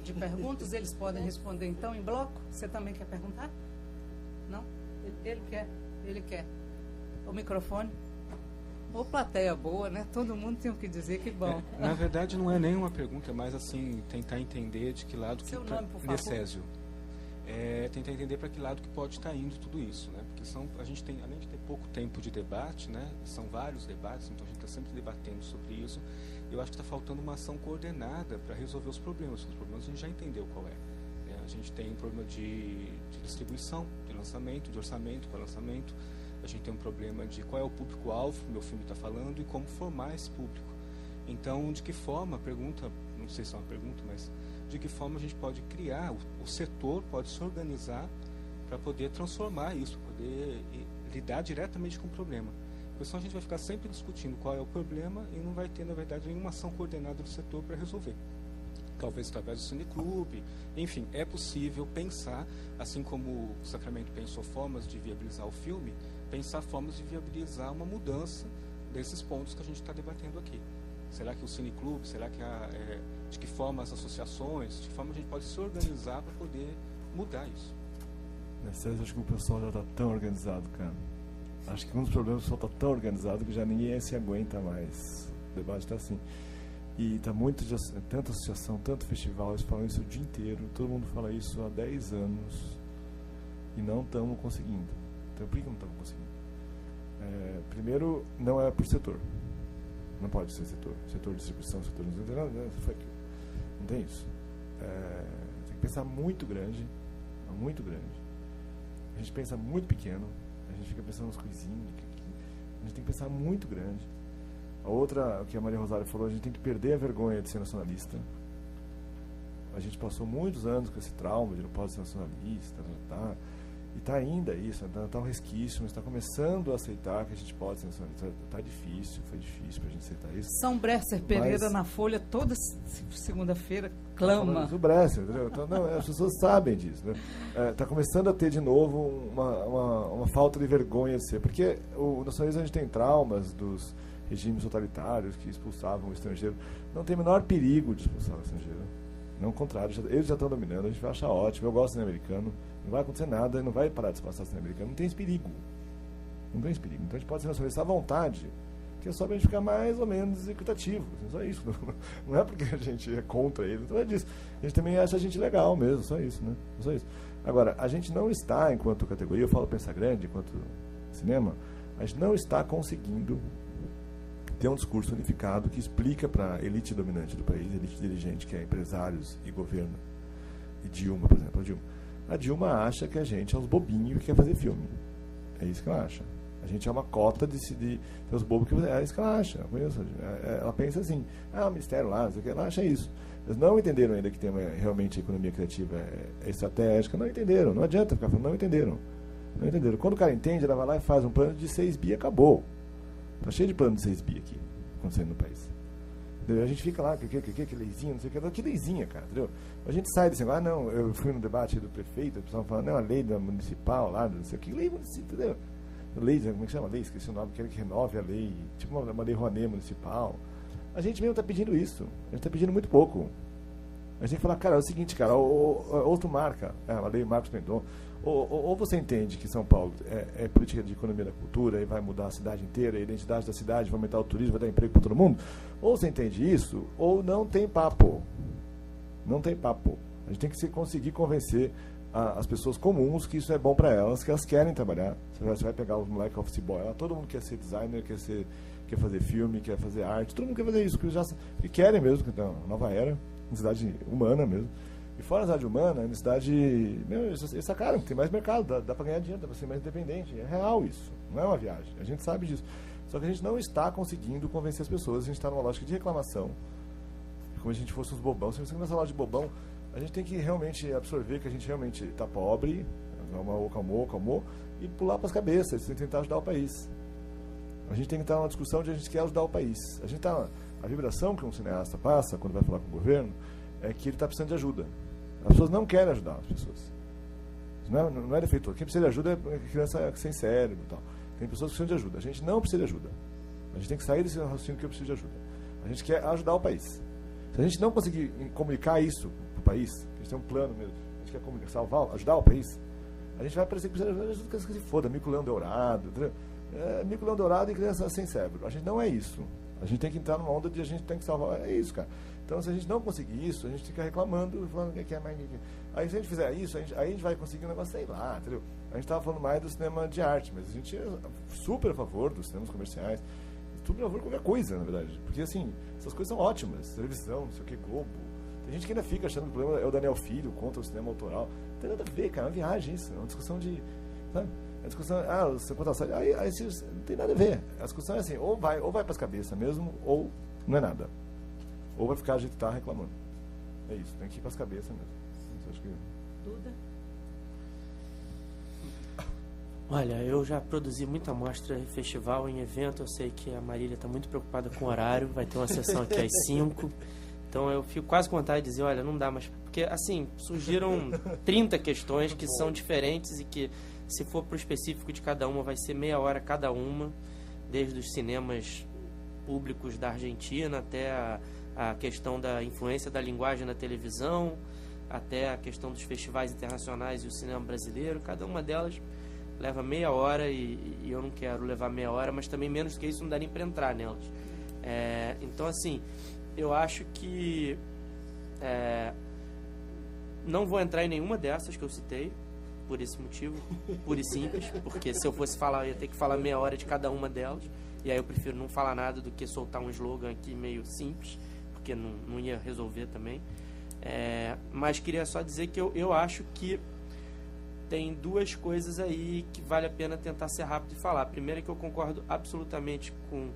De perguntas, eles podem responder então em bloco? Você também quer perguntar? Não? Ele quer. O microfone? Ô, plateia boa, né? Todo mundo tem o que dizer, que bom. Na verdade, não é nenhuma pergunta, é mais assim, tentar entender de que lado Seu que nome, por favor. Césio. Tentar entender para que lado que pode estar indo tudo isso, né? Porque a gente tem, além de ter pouco tempo de debate, né? São vários debates, então a gente está sempre debatendo sobre isso. Eu acho que está faltando uma ação coordenada para resolver os problemas. Os problemas a gente já entendeu qual é, né? A gente tem um problema de distribuição, de lançamento, de orçamento para lançamento. A gente tem um problema de qual é o público-alvo que o meu filme está falando e como formar esse público. Então, de que forma, não sei se é uma pergunta, mas de que forma a gente pode criar, o setor pode se organizar para poder transformar isso, para poder lidar diretamente com o problema. Porque senão a gente vai ficar sempre discutindo qual é o problema e não vai ter, na verdade, nenhuma ação coordenada do setor para resolver. Talvez através do cineclube, enfim, é possível pensar, assim como o Sacramento pensou formas de viabilizar o filme, pensar formas de viabilizar uma mudança desses pontos que a gente está debatendo aqui. Será que o cineclube, será que de que forma as associações, de que forma a gente pode se organizar para poder mudar isso? Eu acho que o pessoal já está tão organizado, cara. Acho que um dos problemas é que o pessoal está tão organizado que já ninguém se aguenta mais. O debate está assim. E está tanta associação, tanto festival, eles falam isso o dia inteiro. Todo mundo fala isso há 10 anos e não estamos conseguindo. Então, por que não estamos conseguindo? Primeiro, não é por setor. Não pode ser setor. Setor de distribuição, setor de não tem isso. Tem que pensar muito grande. Muito grande. A gente pensa muito pequeno. A gente fica pensando nas coisinhas. A gente tem que pensar muito grande. A outra, o que a Maria Rosário falou, a gente tem que perder a vergonha de ser nacionalista. A gente passou muitos anos com esse trauma de não pode ser nacionalista, e está ainda isso, está um resquício, mas está começando a aceitar que a gente pode ser nacionalista. Está difícil, foi difícil para a gente aceitar isso. São Bresser Pereira na Folha toda segunda-feira clama. O Bresser, entendeu? Então, as pessoas sabem disso. Está começando a ter de novo uma falta de vergonha de ser, porque o nacionalismo, a gente tem traumas dos regimes totalitários que expulsavam o estrangeiro. Não tem o menor perigo de expulsar o estrangeiro. Não, ao contrário, eles já estão dominando, a gente vai achar ótimo. Eu gosto do cinema americano, não vai acontecer nada, não vai parar de se passar o cinema americano, não tem esse perigo. Não tem esse perigo. Então a gente pode ser nacionalista à vontade, que é só para a gente ficar mais ou menos equitativo. Só isso. Não é porque a gente é contra eles, não é disso. A gente também acha a gente legal mesmo, só isso, né? Só isso. Agora, a gente não está, enquanto categoria, eu falo Pensa Grande, enquanto cinema, a gente não está conseguindo ter um discurso unificado que explica para a elite dominante do país, elite dirigente, que é empresários e governo, e Dilma, por exemplo. A Dilma acha que a gente é os bobinhos que quer fazer filme. É isso que ela acha. A gente é uma cota de os bobos que fazer. É isso que ela acha. Ela pensa assim, o ministério lá, ela acha isso. Eles não entenderam ainda que tem realmente a economia criativa é estratégica. Não entenderam. Não adianta ficar falando, não entenderam. Não entenderam. Quando o cara entende, ela vai lá e faz um plano de 6 bi, acabou. Está cheio de plano de 6 bi aqui, acontecendo no país. Entendeu? A gente fica lá, que leizinha, não sei o que leizinha, cara, entendeu? A gente sai desse negócio, não, eu fui no debate do prefeito, o pessoal falando, não, a lei da municipal lá, não sei o que, lei municipal, entendeu? Lei, como é que chama? Lei, esqueci o nome, quero que renove a lei, tipo uma lei Rouanet municipal. A gente mesmo está pedindo isso, a gente está pedindo muito pouco. A gente tem que falar, cara, é o seguinte, cara, outro marca, a lei Marcos Mendonça, ou você entende que São Paulo é política de economia da cultura e vai mudar a cidade inteira, a identidade da cidade, vai aumentar o turismo, vai dar emprego para todo mundo, ou você entende isso, ou não tem papo. Não tem papo. A gente tem que conseguir convencer as pessoas comuns que isso é bom para elas, que elas querem trabalhar. Você vai pegar os moleques office boy, todo mundo quer ser designer, quer fazer filme, quer fazer arte, todo mundo quer fazer isso, porque querem mesmo, então, nova era, uma cidade humana mesmo. E fora a cidade humana, é uma cidade... Eles sacaram que tem mais mercado, dá para ganhar dinheiro, dá para ser mais independente. É real isso, não é uma viagem. A gente sabe disso. Só que a gente não está conseguindo convencer as pessoas, a gente está numa lógica de reclamação. Como se a gente fosse uns bobão. Se você começa a falar de bobão, a gente tem que realmente absorver que a gente realmente está pobre, calmou, e pular para as cabeças, tentar ajudar o país. A gente tem que estar numa discussão de a gente quer ajudar o país. A vibração que um cineasta passa quando vai falar com o governo é que ele está precisando de ajuda. As pessoas não querem ajudar as pessoas. Não é defeitor. Quem precisa de ajuda é criança sem cérebro e tal. Tem pessoas que precisam de ajuda. A gente não precisa de ajuda. A gente tem que sair desse raciocínio que eu preciso de ajuda. A gente quer ajudar o país. Se a gente não conseguir comunicar isso para o país, a gente tem um plano mesmo, a gente quer comunicar, ajudar o país, a gente vai parecer que precisa de ajuda, que se foda, mico-leão dourado, mico-leão dourado e criança sem cérebro. A gente não é isso. A gente tem que entrar numa onda de a gente tem que salvar. É isso, cara. Então, se a gente não conseguir isso, a gente fica reclamando, falando que é mais. Aí, se a gente fizer isso, aí a gente vai conseguir um negócio, sei lá, entendeu? A gente estava falando mais do cinema de arte, mas a gente é super a favor dos cinemas comerciais, super a favor de qualquer coisa, na verdade. Porque, assim, essas coisas são ótimas. Televisão, não sei o que, Globo. Tem gente que ainda fica achando que o problema é o Daniel Filho contra o cinema autoral. Não tem nada a ver, cara. É uma viagem isso. É uma discussão de. Sabe? A discussão você conta a série. Aí não tem nada a ver. A discussão é assim, ou vai para as cabeças mesmo, ou não é nada. Ou vai ficar a gente tá reclamando. É isso, tem que ir para as cabeças mesmo. Acho que... Duda? Olha, eu já produzi muita mostra em festival, em evento. Eu sei que a Marília está muito preocupada com o horário. Vai ter uma sessão aqui às 5. Então eu fico quase com vontade de dizer, olha, não dá mais. Porque, assim, surgiram 30 questões que são diferentes e que, se for para o específico de cada uma, vai ser meia hora cada uma, desde os cinemas públicos da Argentina até a questão da influência da linguagem na televisão, até a questão dos festivais internacionais e o cinema brasileiro. Cada uma delas leva meia hora e eu não quero levar meia hora, mas também menos do que isso não dá nem para entrar nelas. Então, assim, eu acho que não vou entrar em nenhuma dessas que eu citei, por esse motivo, puro e simples, porque se eu fosse falar, eu ia ter que falar meia hora de cada uma delas, e aí eu prefiro não falar nada do que soltar um slogan aqui meio simples, porque não ia resolver também. Mas queria só dizer que eu acho que tem duas coisas aí que vale a pena tentar ser rápido e falar. A primeira é que eu concordo absolutamente com,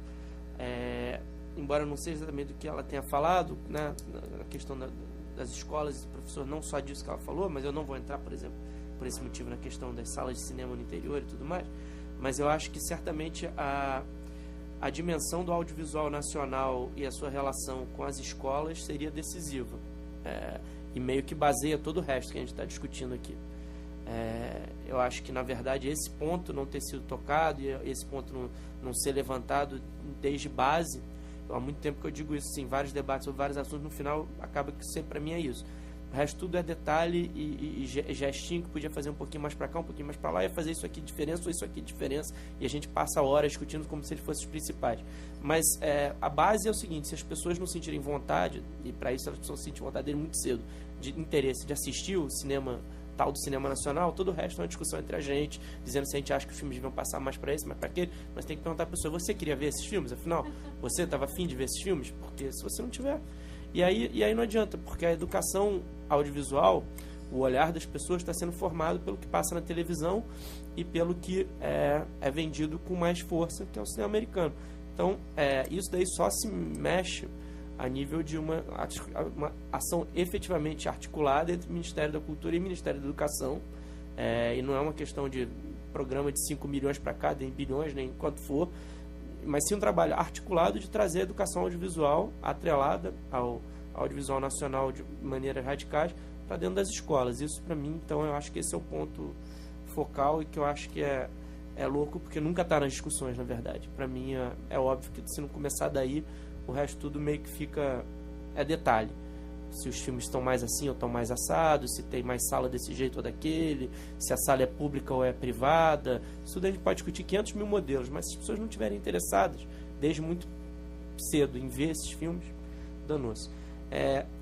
embora não seja exatamente do que ela tenha falado, né, na questão das escolas e do professor, não só disso que ela falou, mas eu não vou entrar, por exemplo, por esse motivo, na questão das salas de cinema no interior e tudo mais, mas eu acho que certamente a dimensão do audiovisual nacional e a sua relação com as escolas seria decisiva, e meio que baseia todo o resto que a gente está discutindo aqui. Eu acho que, na verdade, esse ponto não ter sido tocado e esse ponto não ser levantado desde base, há muito tempo que eu digo isso, em vários debates sobre vários assuntos, no final acaba que sempre para mim é isso. O resto tudo é detalhe e gestinho que podia fazer um pouquinho mais para cá, um pouquinho mais para lá, ia fazer isso aqui de diferença ou isso aqui de diferença, e a gente passa horas discutindo como se eles fossem os principais. Mas a base é o seguinte: se as pessoas não sentirem vontade, e para isso elas precisam sentir vontade dele muito cedo, de interesse de assistir o cinema tal do cinema nacional, todo o resto é uma discussão entre a gente, dizendo se a gente acha que os filmes deviam passar mais para esse, mais para aquele, mas tem que perguntar à pessoa: você queria ver esses filmes? Afinal, você estava afim de ver esses filmes? Porque se você não tiver... E aí não adianta, porque a educação audiovisual, o olhar das pessoas está sendo formado pelo que passa na televisão e pelo que é vendido com mais força, que é o cinema americano. Então, isso daí só se mexe a nível de uma ação efetivamente articulada entre o Ministério da Cultura e o Ministério da Educação, e não é uma questão de programa de 5 milhões para cá, nem bilhões, nem quanto for, mas sim um trabalho articulado de trazer a educação audiovisual atrelada ao audiovisual nacional de maneiras radicais para dentro das escolas. Isso, para mim, então, eu acho que esse é o ponto focal e que eu acho que é louco, porque nunca está nas discussões, na verdade. Para mim, é óbvio que se não começar daí, o resto tudo meio que fica... é detalhe. Se os filmes estão mais assim ou estão mais assados, se tem mais sala desse jeito ou daquele, se a sala é pública ou é privada. Isso daí a gente pode discutir 500 mil modelos, mas se as pessoas não estiverem interessadas, desde muito cedo, em ver esses filmes, danou-se.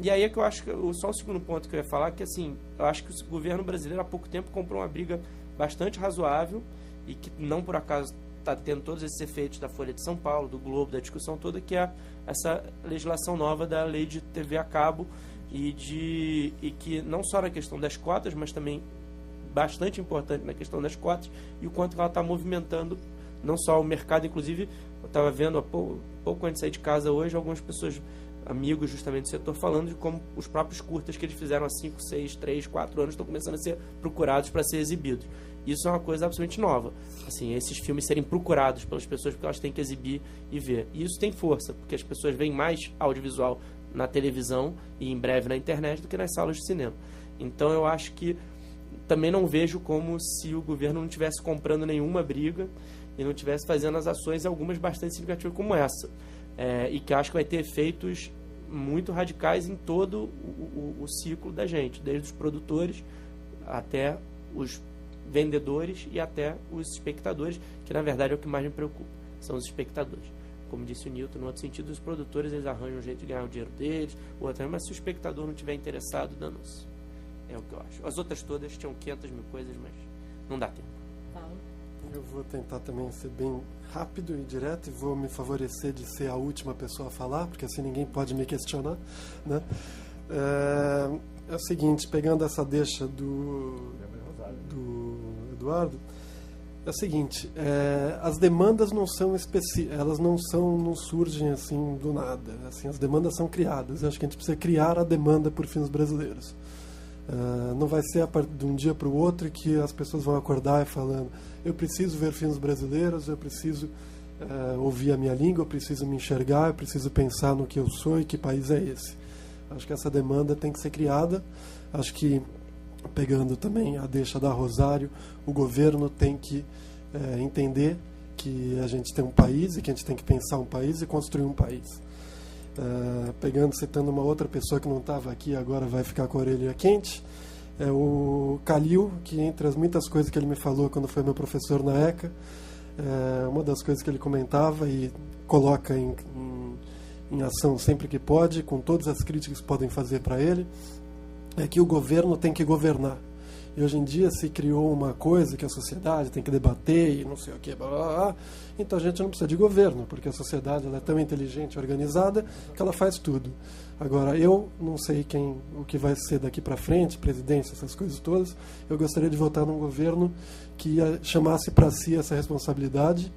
E aí é que eu acho que... Só o segundo ponto que eu ia falar, que assim, eu acho que o governo brasileiro há pouco tempo comprou uma briga bastante razoável e que não por acaso está tendo todos esses efeitos da Folha de São Paulo, do Globo, da discussão toda, que é essa legislação nova da lei de TV a cabo e que não só na questão das cotas, mas também bastante importante na questão das cotas e o quanto ela está movimentando não só o mercado. Inclusive, eu estava vendo há pouco antes de sair de casa hoje, algumas pessoas, amigos justamente do setor, falando de como os próprios curtas que eles fizeram há 5, 6, 3, 4 anos estão começando a ser procurados para ser exibidos. Isso é uma coisa absolutamente nova. Assim, esses filmes serem procurados pelas pessoas porque elas têm que exibir e ver. E isso tem força, porque as pessoas veem mais audiovisual na televisão e em breve na internet do que nas salas de cinema. Então eu acho que também não vejo como se o governo não estivesse comprando nenhuma briga e não estivesse fazendo as ações, algumas bastante significativas como essa. E que acho que vai ter efeitos muito radicais em todo o ciclo da gente, desde os produtores até os vendedores e até os espectadores, que na verdade é o que mais me preocupa, são os espectadores. Como disse o Newton, no outro sentido, os produtores eles arranjam um jeito de ganhar o dinheiro deles, mas se o espectador não estiver interessado, danou-se. É o que eu acho. As outras todas tinham 500 mil coisas, mas não dá tempo. Eu vou tentar também ser bem rápido e direto e vou me favorecer de ser a última pessoa a falar, porque assim ninguém pode me questionar, né? É o seguinte, pegando essa deixa do Eduardo, é o seguinte, as demandas não são específicas, elas não surgem assim do nada, assim, as demandas são criadas. Eu acho que a gente precisa criar a demanda por filmes brasileiros. Não vai ser de um dia para o outro que as pessoas vão acordar e falando: eu preciso ver filmes brasileiros, eu preciso ouvir a minha língua, eu preciso me enxergar, eu preciso pensar no que eu sou e que país é esse. Acho que essa demanda tem que ser criada. Acho que, pegando também a deixa da Rosário, o governo tem que entender que a gente tem um país e que a gente tem que pensar um país e construir um país. Citando uma outra pessoa que não estava aqui, agora vai ficar com a orelha quente, é o Calil, que entre as muitas coisas que ele me falou quando foi meu professor na ECA, uma das coisas que ele comentava e coloca em ação sempre que pode, com todas as críticas que podem fazer para ele, é que o governo tem que governar. e hoje em dia se criou uma coisa que a sociedade tem que debater e não sei o que, blá, blá, blá. Então a gente não precisa de governo, porque a sociedade ela é tão inteligente e organizada que ela faz tudo. Agora, eu não sei o que vai ser daqui para frente, presidência, essas coisas todas. Eu gostaria de votar num governo que chamasse para si essa responsabilidade.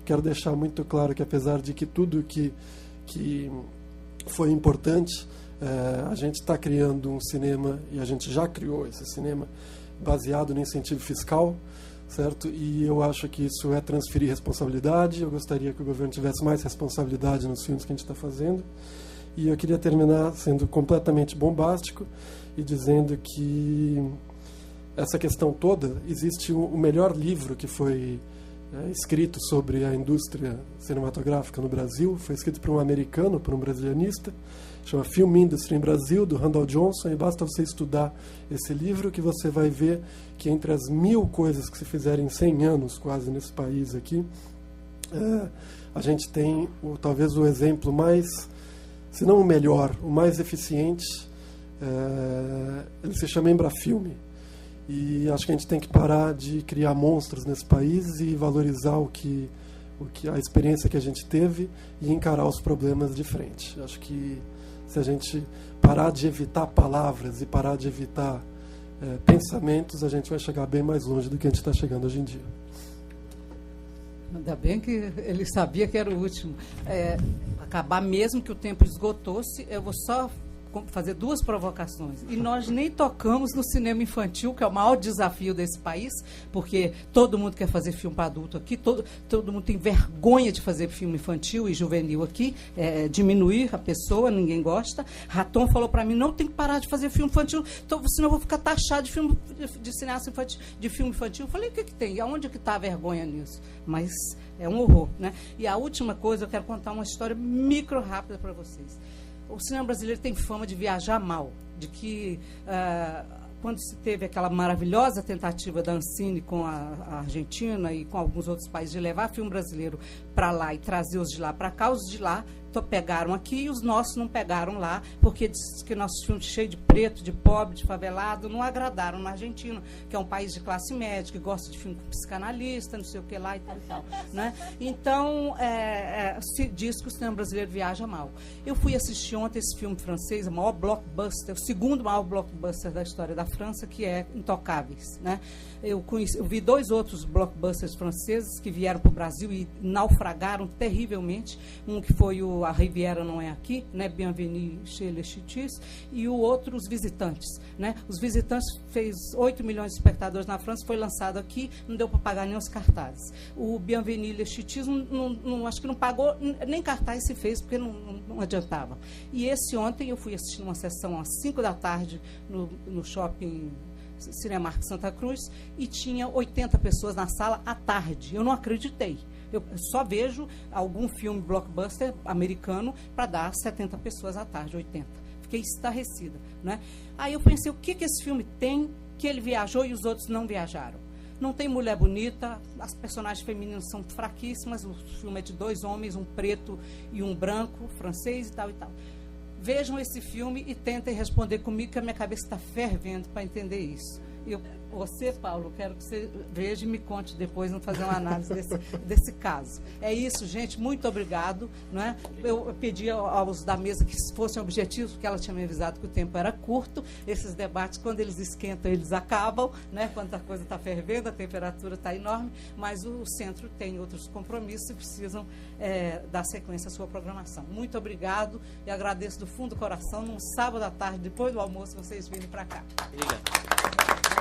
Quero deixar muito claro que, apesar de que tudo que foi importante, a gente está criando um cinema, e a gente já criou esse cinema, baseado no incentivo fiscal, certo? E eu acho que isso é transferir responsabilidade. Eu gostaria que o governo tivesse mais responsabilidade nos filmes que a gente está fazendo. E eu queria terminar sendo completamente bombástico e dizendo que essa questão toda, existe o melhor livro que foi escrito sobre a indústria cinematográfica no Brasil, foi escrito por um americano, por um brasilianista, chama Film Industry in Brasil, do Randall Johnson, e basta você estudar esse livro que você vai ver que entre as 1000 coisas que se fizerem em 100 anos quase nesse país aqui, a gente tem talvez o exemplo mais, se não o melhor, o mais eficiente, ele se chama Embrafilme. E acho que a gente tem que parar de criar monstros nesse país e valorizar a experiência que a gente teve e encarar os problemas de frente. Acho que se a gente parar de evitar palavras e parar de evitar pensamentos, a gente vai chegar bem mais longe do que a gente está chegando hoje em dia. Ainda bem que ele sabia que era o último. Acabar mesmo que o tempo esgotou-se, eu vou só fazer 2 provocações. E nós nem tocamos no cinema infantil, que é o maior desafio desse país, porque todo mundo quer fazer filme para adulto aqui, todo mundo tem vergonha de fazer filme infantil e juvenil aqui, diminuir a pessoa, ninguém gosta. Raton falou para mim, não tem que parar de fazer filme infantil, senão eu vou ficar taxado de cineasta infantil, de filme infantil. Eu falei, o que tem? Aonde que está a vergonha nisso? Mas é um horror, né? E a última coisa, eu quero contar uma história micro rápida para vocês. O cinema brasileiro tem fama de viajar mal, de que quando se teve aquela maravilhosa tentativa da Ancine com a Argentina e com alguns outros países de levar filme brasileiro para lá e trazer os de lá para cá, os de lá pegaram aqui e os nossos não pegaram lá, porque diz que nossos filmes cheios de preto, de pobre, de favelado, não agradaram na Argentina, que é um país de classe média, que gosta de filme com psicanalista, não sei o que lá e tal, né? Então, se diz que o cinema brasileiro viaja mal. Eu fui assistir ontem esse filme francês, o maior blockbuster, o segundo maior blockbuster da história da França, que é Intocáveis, né? Eu vi 2 outros blockbusters franceses que vieram para o Brasil e naufragaram terrivelmente. Um que foi A Riviera Não É Aqui, né? Bienvenue chez les Ch'tis, e o outro, Os Visitantes, né? Os Visitantes fez 8 milhões de espectadores na França, foi lançado aqui, não deu para pagar nem os cartazes. O Bienvenue les Ch'tis, acho que não pagou, nem cartaz se fez, porque não adiantava. E esse ontem eu fui assistir uma sessão às 5 da tarde no shopping Cinemark Santa Cruz, e tinha 80 pessoas na sala à tarde. Eu não acreditei. Eu só vejo algum filme blockbuster americano para dar 70 pessoas à tarde, 80. Fiquei estarrecida, né? Aí eu pensei, o que esse filme tem que ele viajou e os outros não viajaram? Não tem mulher bonita, as personagens femininas são fraquíssimas, o filme é de 2 homens, um preto e um branco, francês e tal e tal. Vejam esse filme e tentem responder comigo, que a minha cabeça está fervendo para entender isso. Você, Paulo, quero que você veja e me conte depois, vamos fazer uma análise desse caso. É isso, gente, muito obrigado. Né? Eu pedi aos da mesa que fossem objetivos, porque ela tinha me avisado que o tempo era curto. Esses debates, quando eles esquentam, eles acabam, né? Quando a coisa está fervendo, a temperatura está enorme, mas o centro tem outros compromissos e precisam dar sequência à sua programação. Muito obrigado e agradeço do fundo do coração, num sábado à tarde, depois do almoço, vocês virem para cá. Obrigado.